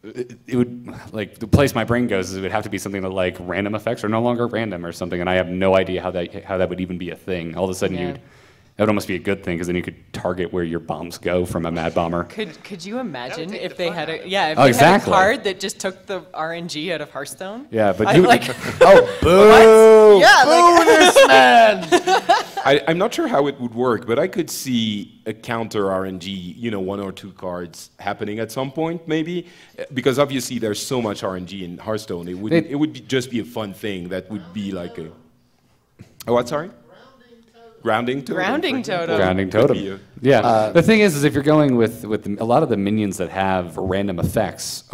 it would, the place my brain goes is it would have to be something that random effects are no longer random or something, and I have no idea how that would even be a thing. All of a sudden that would almost be a good thing, because then you could target where your bombs go from a Mad Bomber. Could you imagine if they had had a card that just took the RNG out of Hearthstone? Yeah, but boo! What? Yeah, boo this man! I'm not sure how it would work, but I could see a counter RNG, 1 or 2 cards happening at some point, maybe, because obviously there's so much RNG in Hearthstone. It would just be a fun thing that would be like a. Oh, what? Sorry. Grounding totem. Grounding totem. Yeah. The thing is if you're going with a lot of the minions that have random effects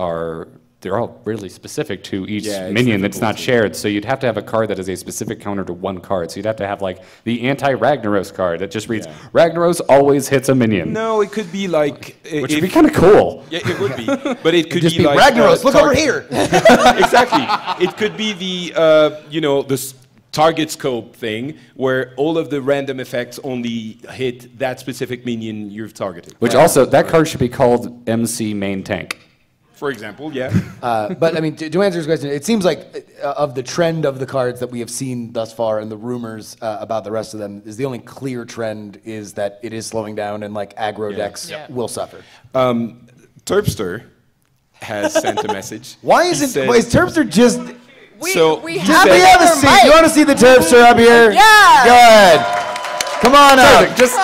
they're all really specific to each minion that's not shared. So you'd have to have a card that is a specific counter to one card. So you'd have to have the anti-Ragnaros card that just reads Ragnaros always hits a minion. No, it could be which would be kind of cool. Yeah, it would be. But it could just be Ragnaros. Look over here. Exactly. It could be the target scope thing, where all of the random effects only hit that specific minion you've targeted. Which also, that card should be called MC Main Tank. For example, yeah. But I mean, to answer his question, it seems like of the trend of the cards that we have seen thus far and the rumors about the rest of them, is the only clear trend is that it is slowing down and like aggro decks will suffer. Turpster has sent a message. Why is Turpster just? We we have have a seat. You want to see the Turpster up here? Yeah. Good. Come on up. Just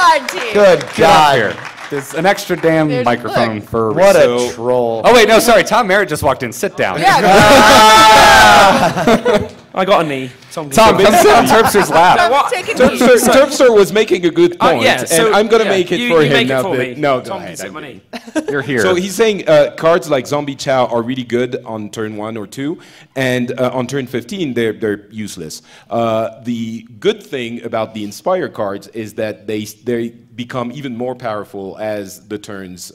Good get God. up here. There's an extra damn microphone for. What a troll. Oh wait, no, sorry. Tom Merritt just walked in. Sit down. Yeah. I got a knee. Tom, come sit on Turpster's lap. Turpster was making a good point, and I'm going to make it for him make now. It for me. No, go Tom ahead. can sit my knee. You're here. So he's saying cards like Zombie Chow are really good on turn 1 or 2, and on turn 15 they're useless. The good thing about the Inspire cards is that they become even more powerful as the turns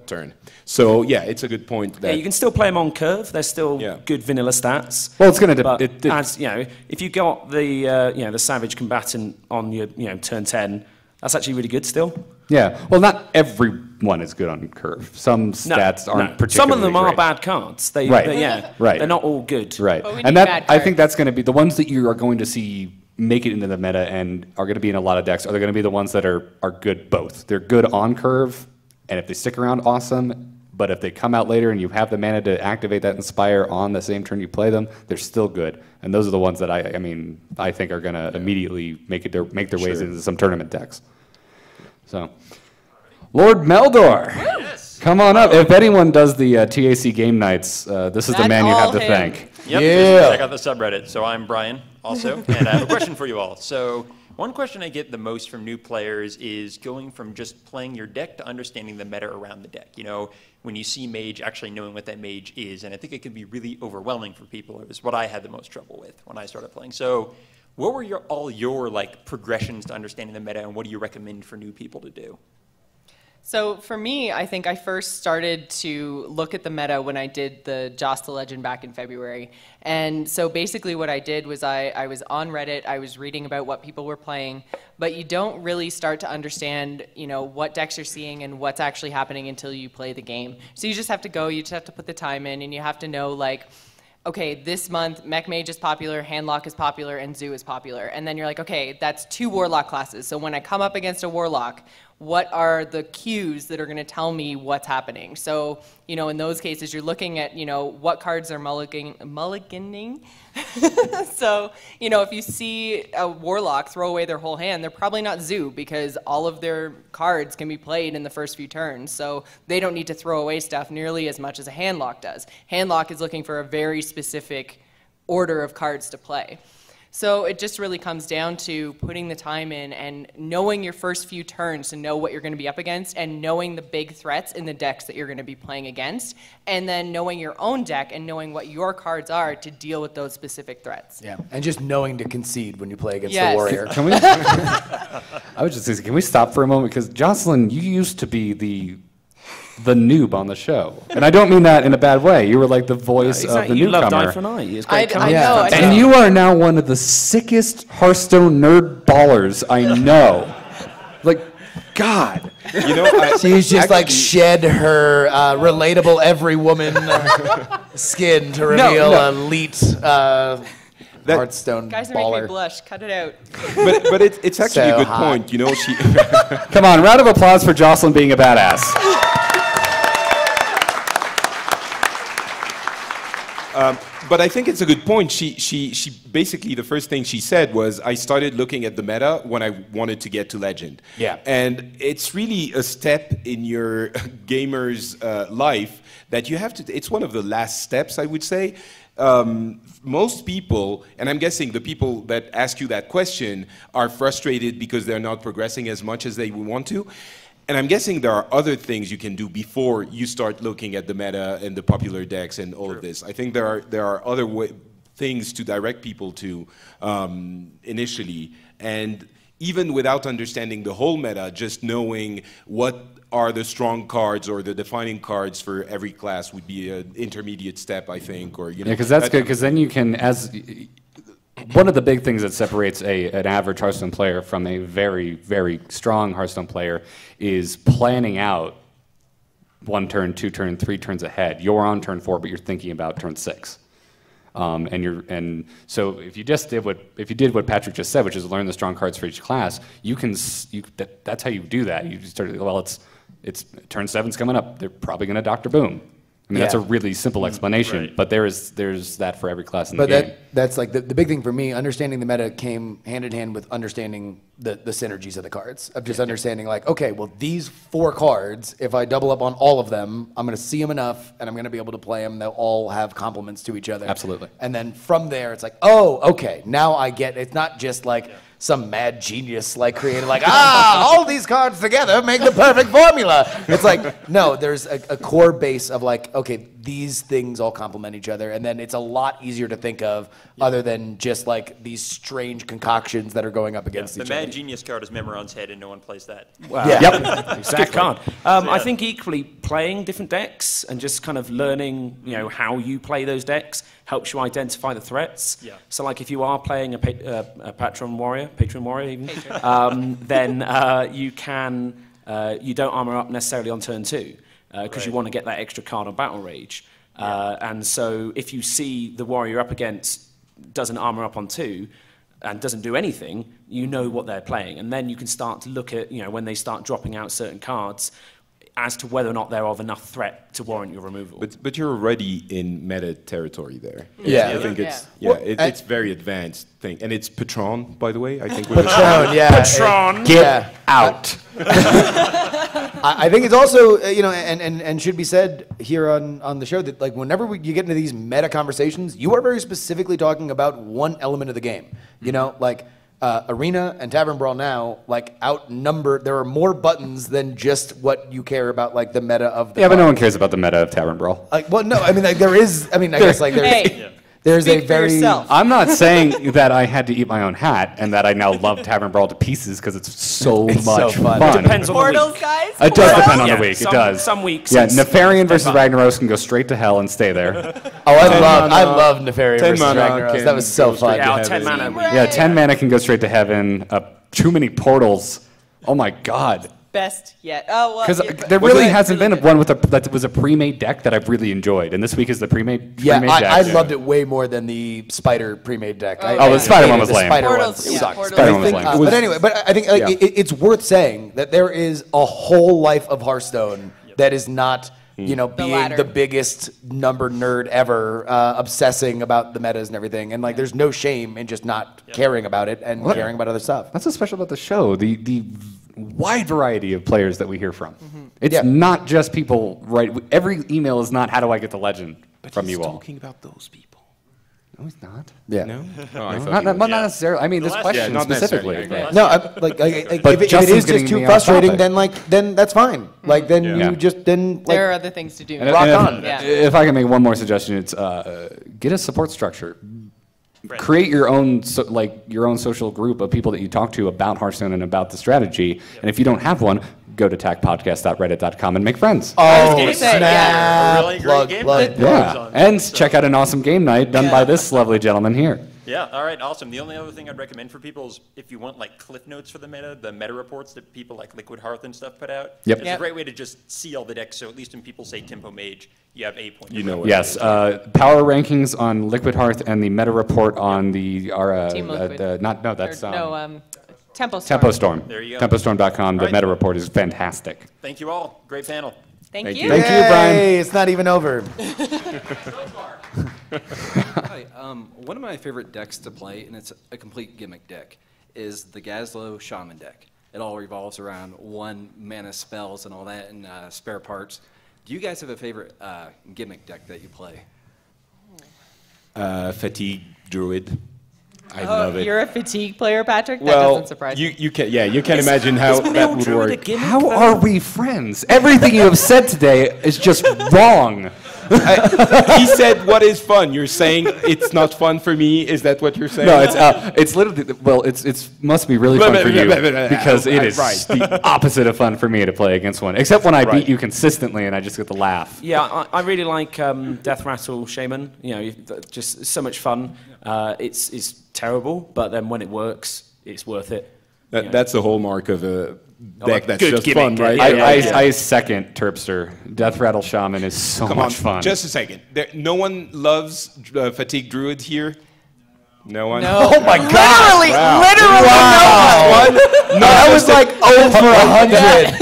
turn. So yeah, it's a good point. That you can still play them on curve. They're still good vanilla stats. Well, it's going to. As you know, if you got the Savage Combatant on your turn 10, that's actually really good still. Yeah. Well, not everyone is good on curve. Some stats aren't particularly Some of them are great. bad cards. Right. They're not all good. Right. But we And need that bad I think cards. that's going to be the ones that you are going to see make it into the meta and are going to be in a lot of decks. Are they going to be the ones that are good both? They're good on curve, and if they stick around, awesome. But if they come out later and you have the mana to activate that Inspire on the same turn you play them, they're still good. And those are the ones that I think are going to immediately make their ways into some tournament decks. So, Lord Meldor, come on up. If anyone does the TAC game nights, this is the man you have to thank. Yep, just check out the subreddit. So I'm Brian, also, and I have a question for you all. So one question I get the most from new players is going from just playing your deck to understanding the meta around the deck. You know, when you see mage, actually knowing what that mage is, and I think it can be really overwhelming for people. It was what I had the most trouble with when I started playing. So what were all your like progressions to understanding the meta, and what do you recommend for new people to do? So for me, I think I first started to look at the meta when I did the Joss the Legend back in February. And so basically what I did was I was on Reddit, I was reading about what people were playing, but you don't really start to understand, what decks you're seeing and what's actually happening until you play the game. So you just have to go, you just have to put the time in, and you have to know, like, okay, this month, Mech Mage is popular, Handlock is popular, and Zoo is popular. And then you're like, okay, that's 2 Warlock classes. So when I come up against a Warlock, what are the cues that are going to tell me what's happening? So, in those cases, you're looking at, what cards are mulliganing. So, if you see a Warlock throw away their whole hand, they're probably not Zoo, because all of their cards can be played in the first few turns. So they don't need to throw away stuff nearly as much as a Handlock does. Handlock is looking for a very specific order of cards to play. So it just really comes down to putting the time in and knowing your first few turns to know what you're going to be up against, and knowing the big threats in the decks that you're going to be playing against, and then knowing your own deck and knowing what your cards are to deal with those specific threats. Yeah, and just knowing to concede when you play against the warrior. Can we? I was just thinking, can we stop for a moment? Because Jocelyn, you used to be the noob on the show, and I don't mean that in a bad way. You were like the voice of the You newcomer. loved Eye for an Eye. It's great. I know. And you are now one of the sickest Hearthstone nerd ballers I know. Like, God. She's just like shed her relatable every woman skin to reveal elite Hearthstone Guys are making me baller. blush. Cut it out. But it's actually So a good hot. point. She. Come on, round of applause for Jocelyn being a badass. But I think it's a good point. She basically, the first thing she said was, I started looking at the meta when I wanted to get to Legend. Yeah. And it's really a step in your gamer's life that you have to, it's one of the last steps, I would say. Most people, and I'm guessing the people that ask you that question, are frustrated because they're not progressing as much as they would want to. And I'm guessing there are other things you can do before you start looking at the meta and the popular decks and all of this. I think there are other things to direct people to initially. And even without understanding the whole meta, just knowing what are the strong cards or the defining cards for every class would be an intermediate step, I think. Or Yeah, because that's good, because then you can, one of the big things that separates an average Hearthstone player from a very, very strong Hearthstone player is planning out 1 turn, 2 turn, 3 turns ahead. You're on turn 4, but you're thinking about turn 6. And so if you did what Patrick just said, which is learn the strong cards for each class, that's how you do that. You start, it's turn 7's coming up. They're probably going to Dr. Boom. I mean, that's a really simple explanation, but there's that for every class in the game. That's like the big thing for me. Understanding the meta came hand in hand with understanding the synergies of the cards. Of just understanding like, okay, well, these 4 cards, if I double up on all of them, I'm going to see them enough, and I'm going to be able to play them. They'll all have complements to each other. Absolutely. And then from there, it's like, oh, okay, now I get. It's not just like some mad genius like created like, all these cards together make the perfect formula. It's like, no, there's a core base of like, okay, these things all complement each other, and then it's a lot easier to think of other than just like these strange concoctions that are going up against each other. The mad genius card is Memoron's head, and no one plays that. Well, exactly. Good card. I think equally playing different decks and just kind of learning, how you play those decks helps you identify the threats. Yeah. So, like if you are playing a patron warrior even, then you can you don't armor up necessarily on turn 2 because you want to get that extra card on Battle Rage. And so if you see the warrior up against doesn't armor up on 2 and doesn't do anything, you know what they're playing, and then you can start to look at when they start dropping out certain cards as to whether or not they're of enough threat to warrant your removal. But you're already in meta territory there. Yeah. I think it's very advanced thing. And it's Patron, by the way, I think. Patron, Patron! Get out! I think it's also, and should be said here on the show that like whenever you get into these meta conversations, you are very specifically talking about one element of the game. Like Arena and Tavern Brawl now, like outnumber. There are more buttons than just what you care about, like the meta of the. Yeah, but no one cares about the meta of Tavern Brawl. Well, no, I mean, like there is. I mean, I guess like there's. Hey. There's Speak a very. for yourself. I'm not saying that I had to eat my own hat and that I now love Tavern Brawl to pieces because it's so much fun. It depends on the Portals, week. guys. It does depend on the week. It does. Some weeks. Yeah, Nefarian versus Ragnaros can go straight to hell and stay there. I love Nefarian versus Ragnaros. That was so fun. Yeah, 10 mana. Yeah, 10 mana can go straight to heaven. Too many portals. Oh my god. Best yet. Oh, well. Because there really hasn't been one that was a pre-made deck that I've really enjoyed, and this week is the pre-made deck. I loved it way more than the Spider pre-made deck. The Spider one was lame. The Spider Portals, one sucked. Spider one was lame. But anyway, I think it's worth saying that there is a whole life of Hearthstone that is not, being the biggest number nerd ever, obsessing about the metas and everything, and like there's no shame in just not caring about it and caring about other stuff. That's what's special about the show. The wide variety of players that we hear from. It's not just people, right? Every email is not, how do I get the legend from you all? Talking about those people. No, he's not. Yeah. No? Not necessarily. I mean, this question not specifically. No, if it Justin's is getting just too me off frustrating, topic. then that's fine. Like then you just there are other things to do. rock on. If I can make one more suggestion, it's get a support structure. Create your own social group of people that you talk to about Hearthstone and about the strategy. And if you don't have one, go to tacpodcast.reddit.com and make friends. Oh, snap! Really great game night. Yeah, and check out an awesome game night done by this lovely gentleman here. Yeah, all right, awesome. The only other thing I'd recommend for people is if you want like cliff notes for the meta reports that people like Liquid Hearth and stuff put out. Yep. It's a great way to just see all the decks, so at least when people say Tempo Mage, you have a point. Yes, power rankings on Liquid Hearth and the meta report on the Team Liquid. Tempo Storm. Tempo Storm. There you go. Tempostorm.com. The meta report is fantastic. Thank you all. Great panel. Thank you. Thank you, Brian. Hey, it's not even over. Hi, one of my favorite decks to play, and it's a complete gimmick deck, is the Gazlo Shaman deck. It all revolves around 1 mana spells and all that, and spare parts. Do you guys have a favorite gimmick deck that you play? Fatigue Druid. I love it. You're a fatigue player, Patrick? That Well, doesn't surprise me. you can imagine how that would work. How are we friends? Everything you have said today is just wrong. He said, "What is fun?" You're saying it's not fun for me. Is that what you're saying? No, it's literally it's must be really fun for you because it is the opposite of fun for me to play against one. Except when I beat you consistently and I just get to laugh. Yeah, I really like Death Rattle Shaman. Just so much fun. It's terrible, but then when it works, it's worth it. That's the hallmark of a deck that's just fun, right? I second Turpster. Death Rattle Shaman is so much fun. Just a second. No one loves Fatigue Druid here? No one? No. Oh my God! Literally wow. no one. No, that was like over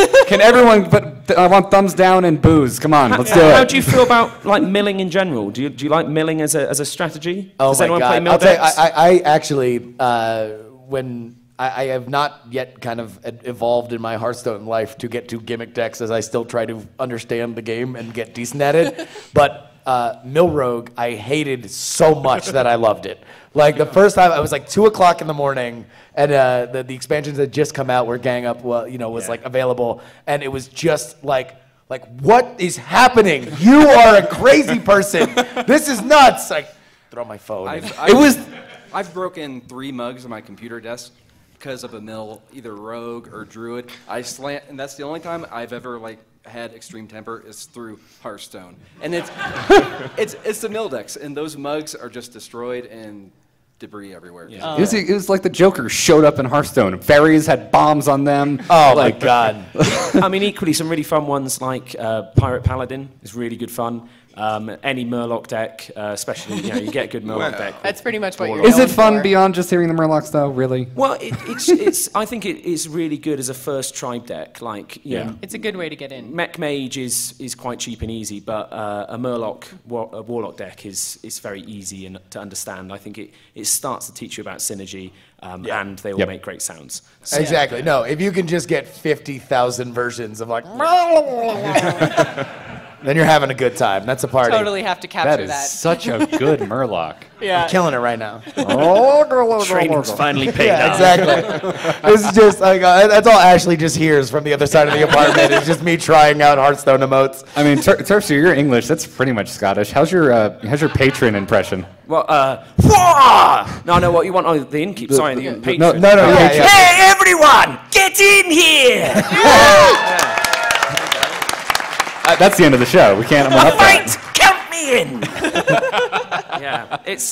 100. Can everyone put? I want thumbs down and booze. Come on, let's do it. How do you feel about like milling in general? Do you like milling as a strategy? Oh Does my anyone God! play mill I'll tell you, decks? I actually when I have not yet kind of evolved in my Hearthstone life to get to gimmick decks, as I still try to understand the game and get decent at it. But Mill Rogue, I hated so much that I loved it. Like the first time, I was like 2 o'clock in the morning, and the expansions had just come out where Gang Up, was like available, and it was just like what is happening? You are a crazy person. This is nuts. Like throw my phone. I've broken 3 mugs on my computer desk because of a mill, either Rogue or Druid. And that's the only time I've ever had extreme temper is through Hearthstone. And it's the mill decks, and those mugs are just destroyed and debris everywhere. Yeah. It was like the Joker showed up in Hearthstone. Fairies had bombs on them. Oh my God. I mean, equally some really fun ones like Pirate Paladin is really good fun. Any Murloc deck, especially, you get a good Murloc deck. That's pretty much what you're Is it going fun for. beyond just hearing the Murlocs, though, really? Well, it's. I think it is really good as a first tribe deck. Like, It's a good way to get in. Mech Mage is quite cheap and easy, but a Murloc a Warlock deck is very easy and to understand. I think it starts to teach you about synergy, and they all make great sounds. So, Exactly. No, if you can just get 50,000 versions of like, then you're having a good time. That's a party. Totally have to capture that. That is such a good Murloc. Yeah. I'm killing it right now. Training's finally paid Yeah, off. exactly. This is just like that's all Ashley just hears from the other side of the apartment. It's just me trying out Hearthstone emotes. I mean, Turpster, you're English. That's pretty much Scottish. How's your patron impression? Well, no, what you want? Oh, the innkeep. Sorry, the patron. No, yeah. Hey, everyone, get in here! That's the end of the show. We can't. Right, count me in. Yeah, it's.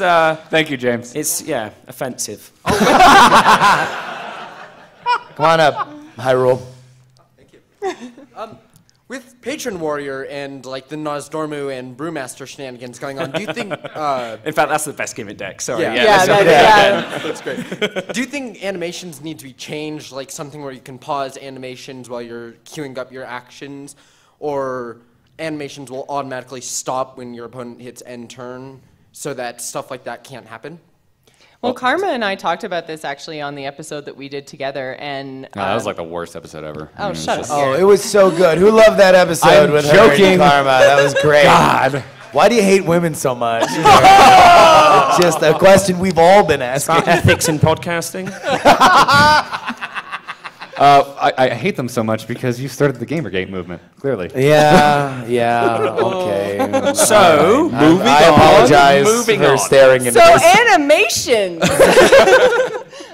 Thank you, James. It's offensive. Come on up, Hyrule. Thank you. With Patron Warrior and like the Nosdormu and Brewmaster shenanigans going on, do you think? In fact, that's the best gimmick deck. Sorry. That's great. Do you think animations need to be changed, like something where you can pause animations while you're queuing up your actions, or animations will automatically stop when your opponent hits end turn, so that stuff like that can't happen? Well, Karma and I talked about this actually on the episode that we did together, and that was like the worst episode ever. Oh, shut up! Oh, it was so good. Who loved that episode with her and Karma? That was great. God. Why do you hate women so much? It's just a question we've all been asking. About ethics in podcasting. I hate them so much because you started the Gamergate movement, clearly. Yeah, okay. So, moving I on. apologize Moving for on. staring into So this. animations.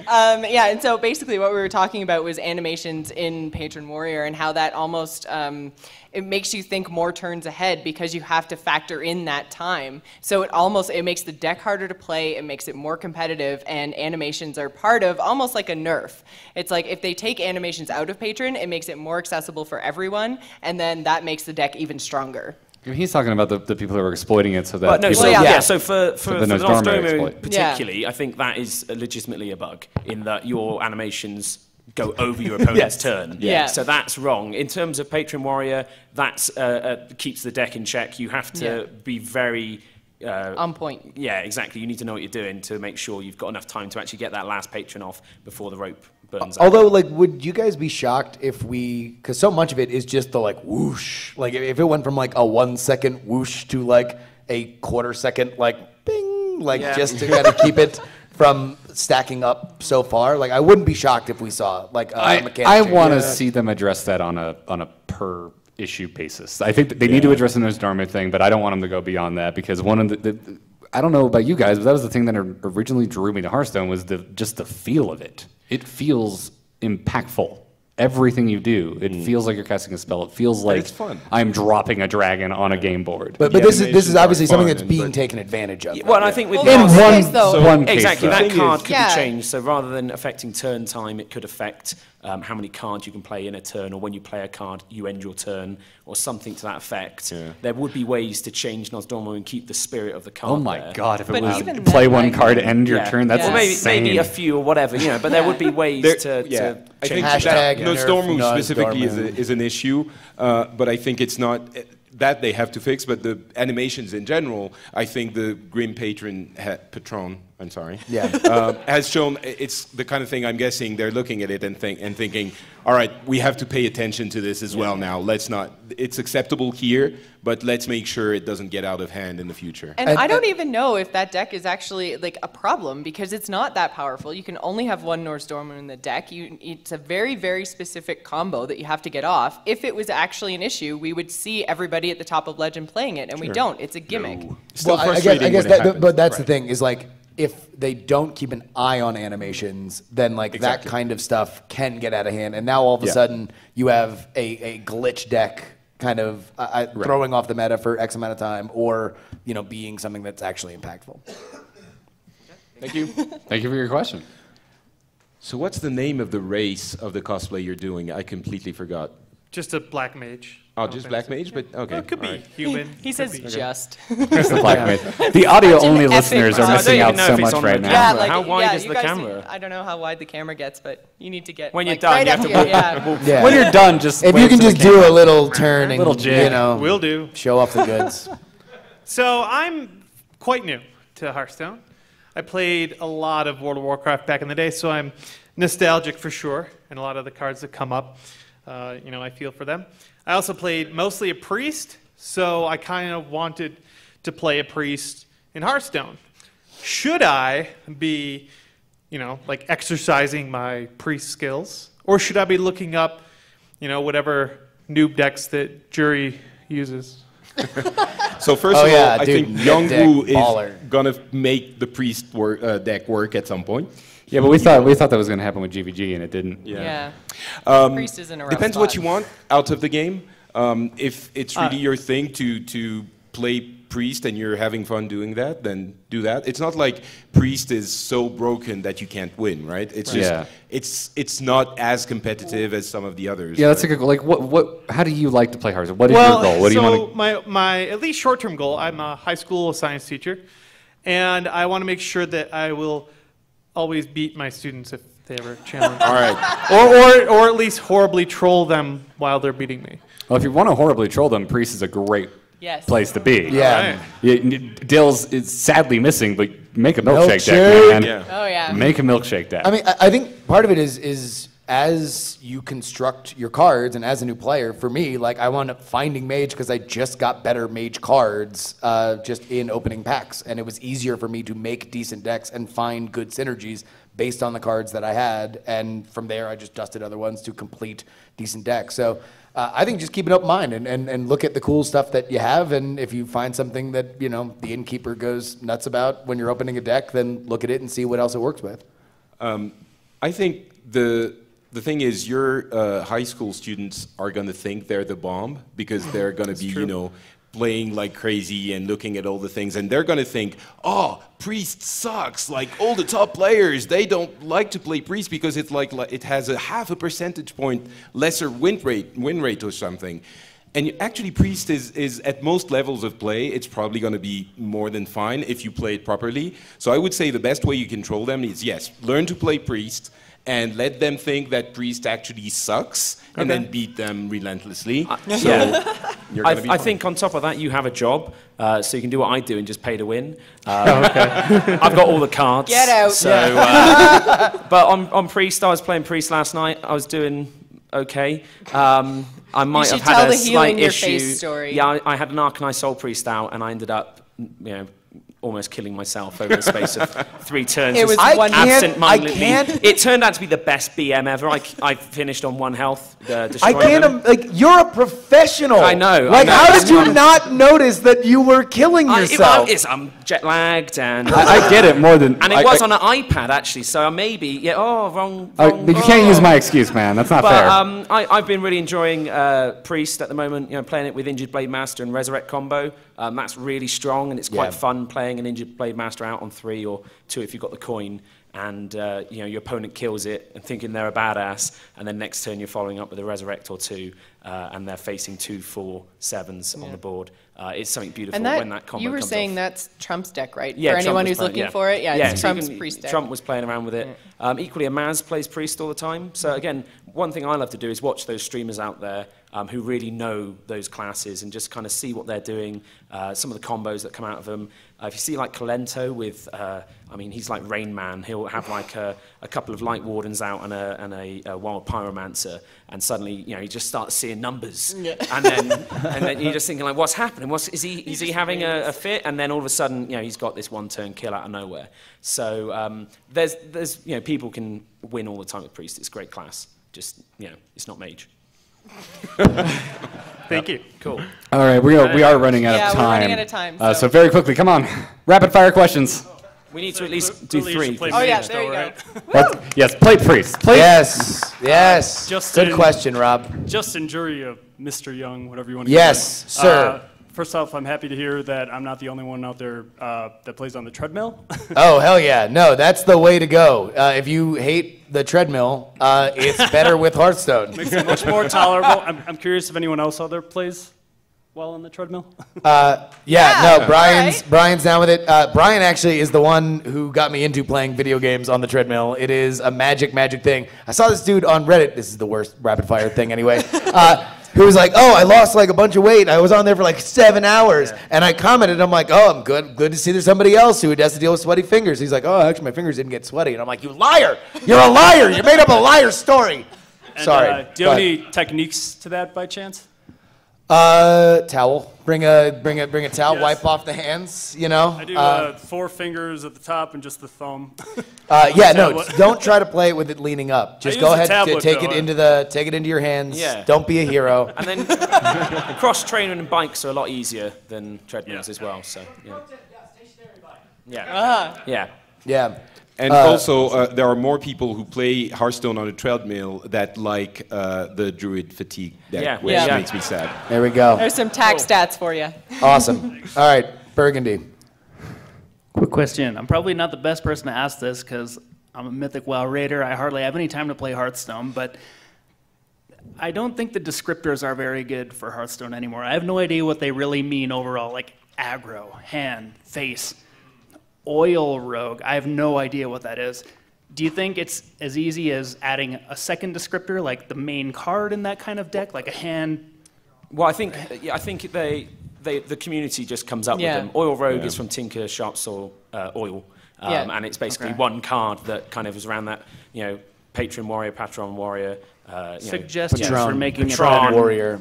And so basically what we were talking about was animations in Patron Warrior and how that almost it makes you think more turns ahead because you have to factor in that time. So it makes the deck harder to play, it makes it more competitive, and animations are part of almost like a nerf. It's like if they take animations out of Patron, it makes it more accessible for everyone, and then that makes the deck even stronger. He's talking about the people who are exploiting it so that. So for the Nosdormu Nosdormu particularly, I think that is legitimately a bug in that your animations go over your opponent's turn. Yeah. So that's wrong. In terms of Patron Warrior, that's keeps the deck in check. You have to be very on point. Yeah, exactly. You need to know what you're doing to make sure you've got enough time to actually get that last patron off before the rope burns out. Although, would you guys be shocked if because so much of it is just the whoosh. Like if it went from a 1 second whoosh to a quarter second bing, just to kind of keep it from stacking up so far. I wouldn't be shocked if we saw a mechanic. I want to see them address that on a per issue basis. I think that they need to address the Nosdormu thing, but I don't want them to go beyond that because one of the I don't know about you guys, but that was the thing that originally drew me to Hearthstone was just the feel of it. It feels impactful. everything you do. It feels like you're casting a spell. It feels like it's fun. I'm dropping a dragon on a game board. But this is obviously something that's being taken advantage of. Well, and I think with in one case, exactly, though. that card could Yeah. be changed. So rather than affecting turn time, it could affect how many cards you can play in a turn, or when you play a card, you end your turn, or something to that effect. There would be ways to change Nosdormu and keep the spirit of the card. Oh my there. God! If it But was even play then, one like- card, end your turn, that's Or insane. maybe a few or whatever, you know. But there would be ways to I think change that Hashtag Nosdormu nerf specifically Nosdormu. is an issue, but I think it's not that they have to fix, but the animations in general, I think the Grim Patron, I'm sorry, has shown it's the kind of thing I'm guessing they're looking at it and thinking, all right, we have to pay attention to this as well now. Let's not, it's acceptable here, but let's make sure it doesn't get out of hand in the future. And I don't even know if that deck is actually like a problem because it's not that powerful. You can only have one Nordstormer in the deck. It's a very, very specific combo that you have to get off. If it was actually an issue, we would see everybody at the top of Legend playing it, and we don't. It's a gimmick. Still Well, I frustrating guess when it happens. but that's the thing is like if they don't keep an eye on animations, then like that kind of stuff can get out of hand. And now all of a sudden you have a glitch deck kind of throwing off the meta for X amount of time, or being something that's actually impactful. Thank you. Thank you for your question. So what's the name of the race of the cosplay you're doing? I completely forgot. Just a black mage. Oh, just black mage, but okay. Well, it could be human. He says just. It's the black mage. The audio-only Such an listeners epic are missing out I don't even know so if it's much on right the now. Yeah, like, How wide is you the guys camera? I don't know how wide the camera gets, but you need to get When you're like, done, right you up have to to you, yeah. Yeah. When you're done, just If wave you can to the just do camera. a little turn and Little jig. Will do. show off the goods. So I'm quite new to Hearthstone. I played a lot of World of Warcraft back in the day, so I'm nostalgic for sure, and a lot of the cards that come up, I feel for them. I also played mostly a priest, so I kind of wanted to play a priest in Hearthstone. Should I be, like exercising my priest skills, or should I be looking up, whatever noob decks that Jury uses? So first of all, I dude, think deck Youngwoo baller. is gonna make the priest deck work at some point. Yeah, but we thought that was going to happen with GVG, and it didn't. Yeah. Priest is in a rough Depends spot. what you want out of the game. If it's really your thing to play priest and you're having fun doing that, then do that. It's not like priest is so broken that you can't win, right? It's just it's not as competitive as some of the others. Yeah, that's a good goal. Like, what? How do you like to play Hearthstone? What is your goal? What do you want to? my at least short-term goal, I'm a high school science teacher, and I want to make sure that I will always beat my students if they ever challenge. All right. Or at least horribly troll them while they're beating me. Well, if you want to horribly troll them, priest is a great place to be. Yeah. Dill's is sadly missing, but make a milkshake deck, man. Yeah. Oh, yeah. Make a milkshake deck. I mean, I think part of it is as you construct your cards and as a new player, for me, like I wound up finding mage because I just got better mage cards just in opening packs, and it was easier for me to make decent decks and find good synergies based on the cards that I had, and from there I just dusted other ones to complete decent decks. So I think just keep an open mind and look at the cool stuff that you have, and if you find something that the innkeeper goes nuts about when you're opening a deck, then look at it and see what else it works with. I think the thing is, your high school students are going to think they're the bomb because they're going to be, playing like crazy and looking at all the things, and they're going to think, oh, priest sucks. Like all the top players, they don't like to play priest because it's like it has a 0.5 percentage point lesser win rate or something. And actually, priest is at most levels of play, it's probably going to be more than fine if you play it properly. So I would say the best way you control them is, yes, learn to play priest and let them think that priest actually sucks, and then beat them relentlessly. I think on top of that, you have a job, so you can do what I do and just pay to win. I've got all the cards. Get out. So, but on priest, I was playing priest last night. I was doing okay. I might have had a slight issue. Face story. Yeah, I had an Arcanine Soul Priest out, and I ended up, almost killing myself over the space of 3 turns. It was absent-mindedly. It turned out to be the best BM ever. I finished on 1 health. I can't. You're a professional. I know. How did you not notice that you were killing yourself? I'm jet lagged and I get it more than. And it was on an iPad actually, so maybe wrong. But you can't use my excuse, man. That's not fair. I've been really enjoying Priest at the moment. Playing it with Injured Blade Master and Resurrect combo. That's really strong, and it's quite fun playing an Injured Blade Master out on 3 or 2 if you've got the coin. And your opponent kills it and thinking they're a badass, and then next turn you're following up with a Resurrect or 2, and they're facing 2, 4, 7s on the board. It's something beautiful when that combo you were comes saying off. that's Trump's deck, right? Yeah, for anyone Trump who's looking for it, it's Trump's Priest deck. Trump was playing around with it. Equally, Amaz plays Priest all the time. So again, one thing I love to do is watch those streamers out there who really know those classes and just kind of see what they're doing, some of the combos that come out of them. If you see like Colento with, he's like Rain Man. He'll have like a couple of Light Wardens out and a Wild Pyromancer, and suddenly you just start seeing numbers, and then you're just thinking like, what's happening? Is he having a fit? And then all of a sudden, he's got this 1-turn kill out of nowhere. So there's people can win all the time with Priest. It's a great class. Just it's not Mage. Thank you. Cool. All right, we are running out of time. We're running out of time. So very quickly, come on, rapid fire questions. We need to at least do 3. Oh yeah, there you go. Yes, play Priest. Yes. Justin, good question, Rob. Justin Jury of Mr. Young, whatever you want to Yes, sir. First off, I'm happy to hear that I'm not the only one out there that plays on the treadmill. Oh, hell yeah. No, that's the way to go. If you hate the treadmill, it's better with Hearthstone. Makes it much more tolerable. I'm curious if anyone else out there plays well on the treadmill. Brian's down with it. Brian actually is the one who got me into playing video games on the treadmill. It is a magic thing. I saw this dude on Reddit. This is the worst rapid fire thing anyway. Who was like, I lost like a bunch of weight. I was on there for like 7 hours. And I commented, I'm like, I'm good to see there's somebody else who has to deal with sweaty fingers. He's like, actually my fingers didn't get sweaty. And I'm like, you liar. You're a liar. You made up a liar story. And, Sorry. Do you have any techniques to that by chance? Towel. Bring a towel. Yes. Wipe off the hands. I do 4 fingers at the top and just the thumb. Don't try to play it with it leaning up. Just go ahead and take it into your hands. Yeah. Don't be a hero. And then cross training and bikes are a lot easier than treadmills as well. So Yeah. And also, there are more people who play Hearthstone on a treadmill that like the Druid fatigue deck, which makes me sad. There we go. There's some tax stats for you. Awesome. All right, Burgundy. Quick question. I'm probably not the best person to ask this because I'm a Mythic WoW raider. I hardly have any time to play Hearthstone, but I don't think the descriptors are very good for Hearthstone anymore. I have no idea what they really mean overall, like aggro, hand, face. Oil rogue, I have no idea what that is. Do you think it's as easy as adding a second descriptor, like the main card in that kind of deck, like a hand? Well, I think the community just comes up with them. Oil rogue is from Tinker Sharp Soul Oil, and it's basically one card that kind of is around that, Patron warrior. Suggestions for making Patron warrior.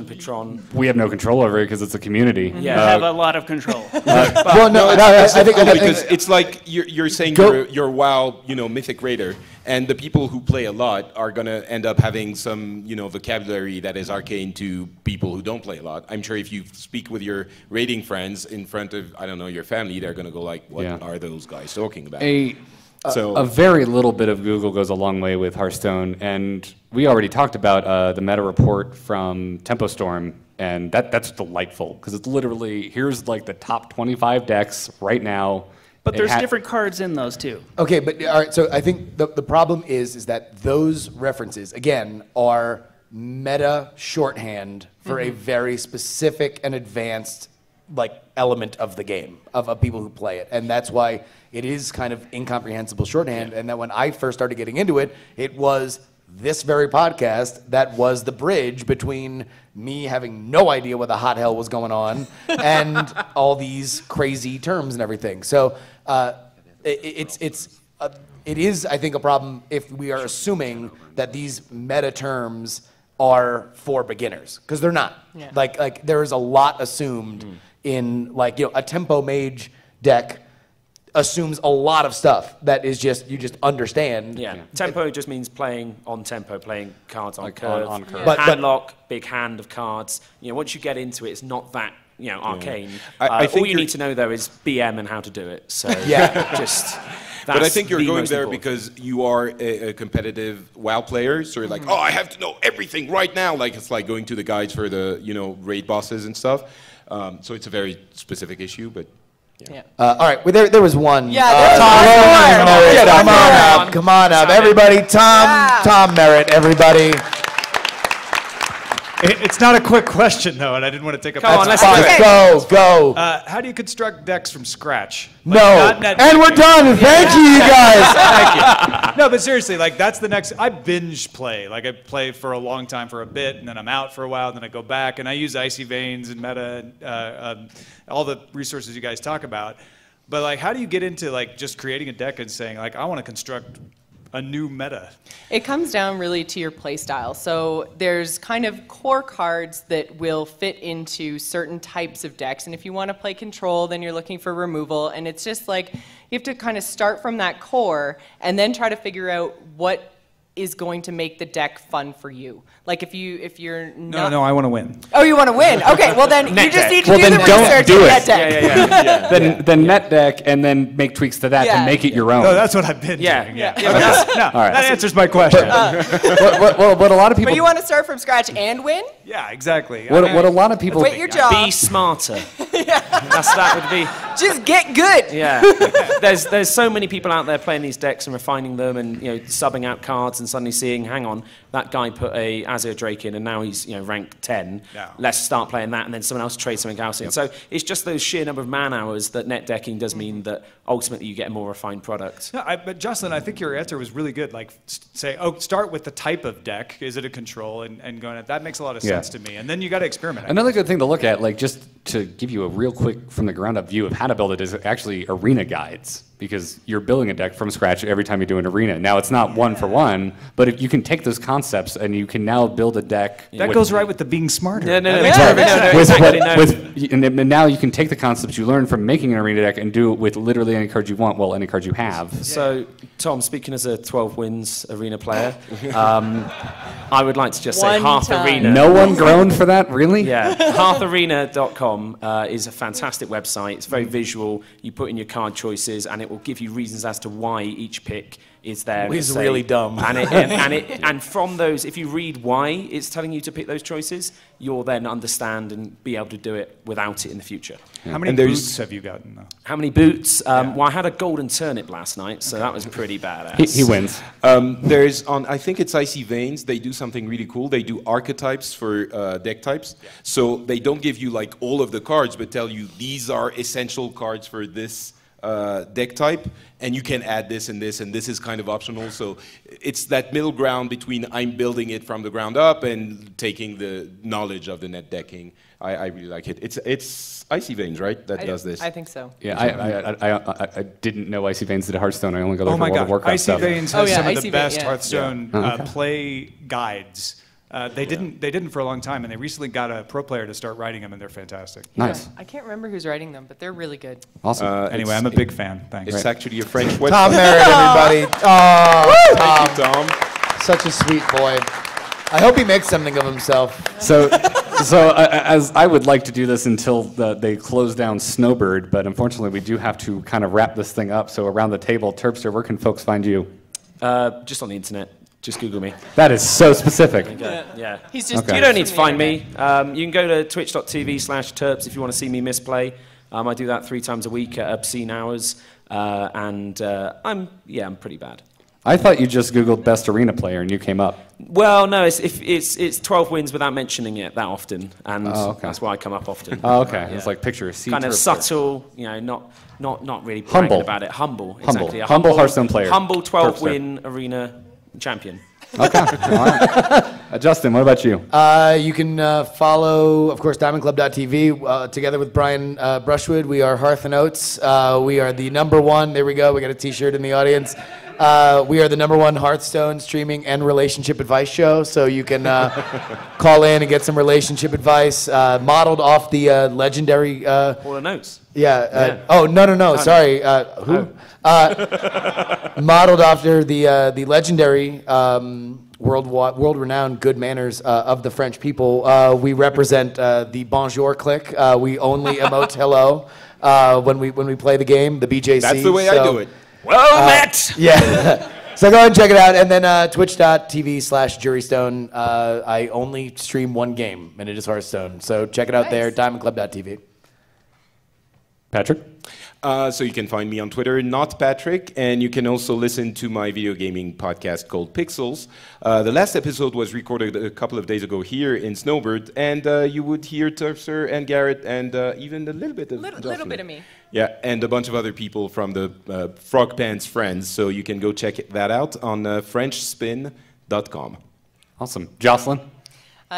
Patron. We have no control over it because it's a community. You have a lot of control. I think because it's like you're saying you're WoW, Mythic Raider, and the people who play a lot are gonna end up having some, vocabulary that is arcane to people who don't play a lot. I'm sure if you speak with your raiding friends in front of, I don't know, your family, they're gonna go like, what are those guys talking about? A very little bit of Google goes a long way with Hearthstone, and we already talked about the meta report from Tempo Storm, and that's delightful because it's literally here's like the top 25 decks right now. But there's different cards in those too. Okay, but all right. So I think the problem is that those references again are meta shorthand for a very specific and advanced element of the game of people who play it, and that's why it is kind of incomprehensible shorthand. And that when I first started getting into it, it was this very podcast that was the bridge between me having no idea what the hot hell was going on and all these crazy terms and everything. So it is, I think, a problem if we are assuming that these meta terms are for beginners, because they're not. Like there is a lot assumed in a tempo mage deck assumes a lot of stuff that is just you just understand. Yeah, tempo just means playing on tempo, playing cards on curve. On curve. But Hand lock, big hand of cards. Once you get into it, it's not that arcane. I think all you need to know though is BM and how to do it. So just. But I That's think you're the going most there important. because you are a competitive WoW player, so you're like, I have to know everything right now. Like it's like going to the guides for the raid bosses and stuff. So it's a very specific issue, but. Yeah. All right, well, there was one. Yeah, there's Tom Merritt. Come on up, everybody. Tom Merritt, everybody. It's not a quick question, though, and I didn't want to take up. Come on, let's go. How do you construct decks from scratch? No, and we're done. Thank you guys. Thank you. No, but seriously, that's the next. I binge play. I play for a long time for a bit, and then I'm out for a while, and then I go back, and I use Icy Veins and Meta, and all the resources you guys talk about. But how do you get into just creating a deck and saying I want to construct a new meta? It comes down really to your play style. So there's kind of core cards that will fit into certain types of decks. And if you want to play control, then you're looking for removal. And it's just you have to kind of start from that core and then try to figure out what is going to make the deck fun for you. If you're not... No, I want to win. Oh, you want to win? Okay, well then you just need to Well, do then the don't research do in it. that deck. Then net deck, and then make tweaks to that to make it your own. No, that's what I've been doing. Yeah. Okay. No, All right. that answers my question. What a lot of people. But you want to start from scratch and win? Yeah, exactly. What a lot of people. Quit your job. Be smarter. That would be. Just get good. Yeah. There's so many people out there playing these decks and refining them and subbing out cards and suddenly seeing, hang on, that guy put a Azure Drake in and now he's rank 10. Yeah. Let's start playing that, and then someone else trades something else in. So it's just those sheer number of man hours that net decking does mean that ultimately you get a more refined product. No, but Jocelyn, I think your answer was really good. Say, start with the type of deck. Is it a control? And going at that makes a lot of sense to me. And then you got to experiment. Another good thing to look at, just to give you a real quick from the ground up view of how to build it, is actually arena guides. Because you're building a deck from scratch every time you do an arena. Now, it's not one for one, but if you can take those concepts and you can now build a deck. That goes right with the being smarter. And now you can take the concepts you learned from making an arena deck and do it with literally any card you want, any card you have. So, Tom, speaking as a 12 wins arena player, I would like to just say Hearth Arena. No one groaned for that, really? Yeah, heartharena.com is a fantastic website. It's very visual. You put in your card choices, and it will give you reasons as to why each pick is there. It's really dumb. And from those, if you read why it's telling you to pick those choices, you'll then understand and be able to do it without it in the future. How many boots have you gotten, though? How many boots? Well, I had a golden turnip last night, so that was pretty badass. He wins. There's I think it's Icy Veins, they do something really cool. They do archetypes for deck types. Yeah. So they don't give you all of the cards, but tell you these are essential cards for this deck type, and you can add this and this, and this is kind of optional. So it's that middle ground between I'm building it from the ground up and taking the knowledge of the net decking. I really like it. It's Icy Veins, right? That does this. I think so. Yeah, I didn't know Icy Veins did Hearthstone. I only go there for World of Warcraft Icy stuff. Veins has some of the best Hearthstone Okay. play guides. They didn't for a long time, and they recently got a pro player to start writing them, and they're fantastic. Nice. I can't remember who's writing them, but they're really good. Awesome. Anyway, I'm a big fan. Thanks. It's actually a French website. Tom Merritt, everybody. Oh, Thank you, Tom. Such a sweet boy. I hope he makes something of himself. So as I would like to do this until they close down Snowbird, but unfortunately we do have to kind of wrap this thing up. So around the table, Turpster, where can folks find you? Just on the internet. Just Google me. That is so specific. Yeah. He's just You don't need to find me. You can go to twitch.tv/Turps if you want to see me misplay. I do that 3 times a week at obscene hours, and I'm pretty bad. I thought you just Googled best arena player and you came up. Well, no, it's 12 wins without mentioning it that often, and that's why I come up often. Oh, okay. It's like picture a kind of Turpster. subtle, not really bragging Humble. about it. Humble, Humble. exactly. Humble Hearthstone player. Humble Turpster. 12-win arena champion. Okay. All right. Justin, what about you? You can follow, of course, DiamondClub.tv together with Brian Brushwood. We are Hearth and Oats. We are the #1. There we go. We got a T-shirt in the audience. We are the #1 Hearthstone streaming and relationship advice show, so you can call in and get some relationship advice modeled off the legendary. All the notes. Yeah. Oh no. Sorry. Who? Modeled after the legendary world-renowned good manners of the French people. We represent the bonjour clique. We only emote hello when we play the game. The BJC. That's the way I do it. Well met. Yeah. So go ahead and check it out, and then twitch.tv/Jurystone. I only stream one game, and it is Hearthstone. So check it out there. DiamondClub.tv. Patrick? So you can find me on Twitter, not Patrick, and you can also listen to my video gaming podcast called Pixels. The last episode was recorded a couple of days ago here in Snowbird, and you would hear Turpster and Garrett and even a little bit of little bit of me. Yeah, and a bunch of other people from the Frog Pants Friends, so you can go check that out on FrenchSpin.com. Awesome. Jocelyn?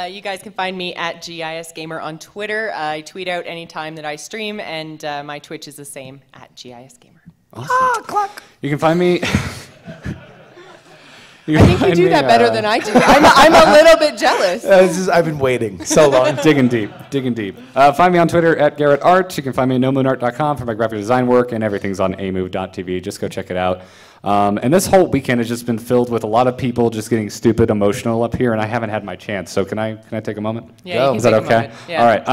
You guys can find me at GISGamer on Twitter. I tweet out anytime that I stream, and my Twitch is the same, at GISGamer. Awesome. Clock. You can find me... I think you do that better than I do. I'm a little bit jealous. I've been waiting so long. Digging deep. Find me on Twitter at GarrettArt. You can find me at nomoonart.com for my graphic design work, and everything's on amove.tv. Just go check it out. And this whole weekend has just been filled with a lot of people just getting stupid emotional up here, and I haven't had my chance. So can I take a moment? Yeah, Is that okay? Yeah. All right.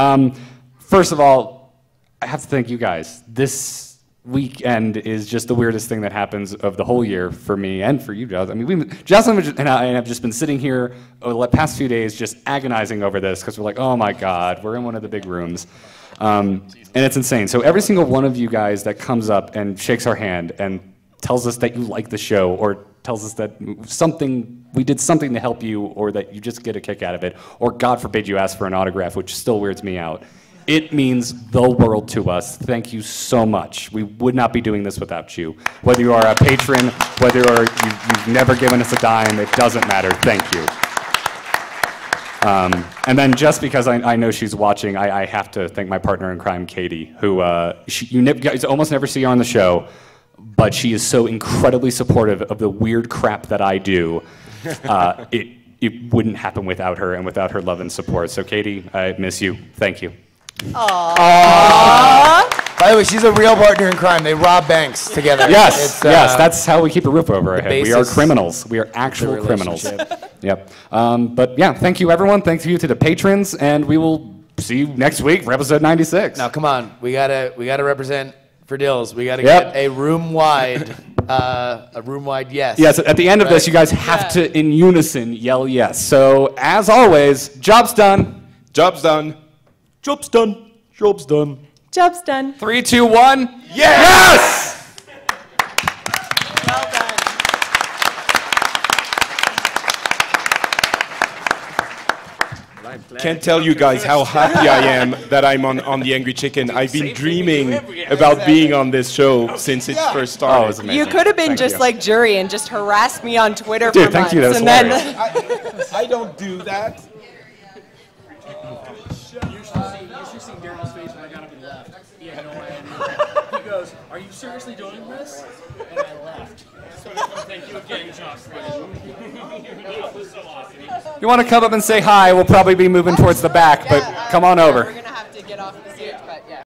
First of all, I have to thank you guys. This weekend is just the weirdest thing that happens of the whole year for me and for you, Jocelyn. I mean, Jocelyn and I have just been sitting here over the past few days just agonizing over this because we're like, oh my God, we're in one of the big rooms. And it's insane. So every single one of you guys that comes up and shakes our hand and tells us that you like the show or tells us that we did something to help you or that you just get a kick out of it, or God forbid you ask for an autograph, which still weirds me out. It means the world to us. Thank you so much. We would not be doing this without you. Whether you are a patron, whether you've never given us a dime, it doesn't matter. Thank you. And then just because I know she's watching, I have to thank my partner in crime, Katie, who you guys almost never see her on the show, but she is so incredibly supportive of the weird crap that I do. It wouldn't happen without her and without her love and support. So Katie, I miss you. Thank you. Aww. By the way, she's a real partner in crime. They rob banks together. Yes, that's how we keep a roof over our head. We are criminals. We are actual criminals. Yep. But yeah, thank you, everyone. Thank you to the patrons, and we will see you next week for episode 96. Now, come on. We gotta represent for Dills. We gotta get a room-wide yes. Yes, at the end of this, you guys have to, in unison, yell yes. So, as always, job's done. Job's done. Job's done. Job's done. Job's done. 3, 2, 1. Yes! Well done. Can't tell you guys how happy I am that I'm on The Angry Chicken. I've been dreaming about being on this show since it first started. Oh, it's amazing. You could have been just like Jury and just harassed me on Twitter Dude, for thank months. you. That was and hilarious. I don't do that. You should see Daryl's face when I got up and left. He had no idea. He goes, "Are you seriously doing this?" And I left. So thank you again, Jocelyn. That was so awesome. You want to come up and say hi? We'll probably be moving towards the back, but come on over. We're going to have to get off the stage.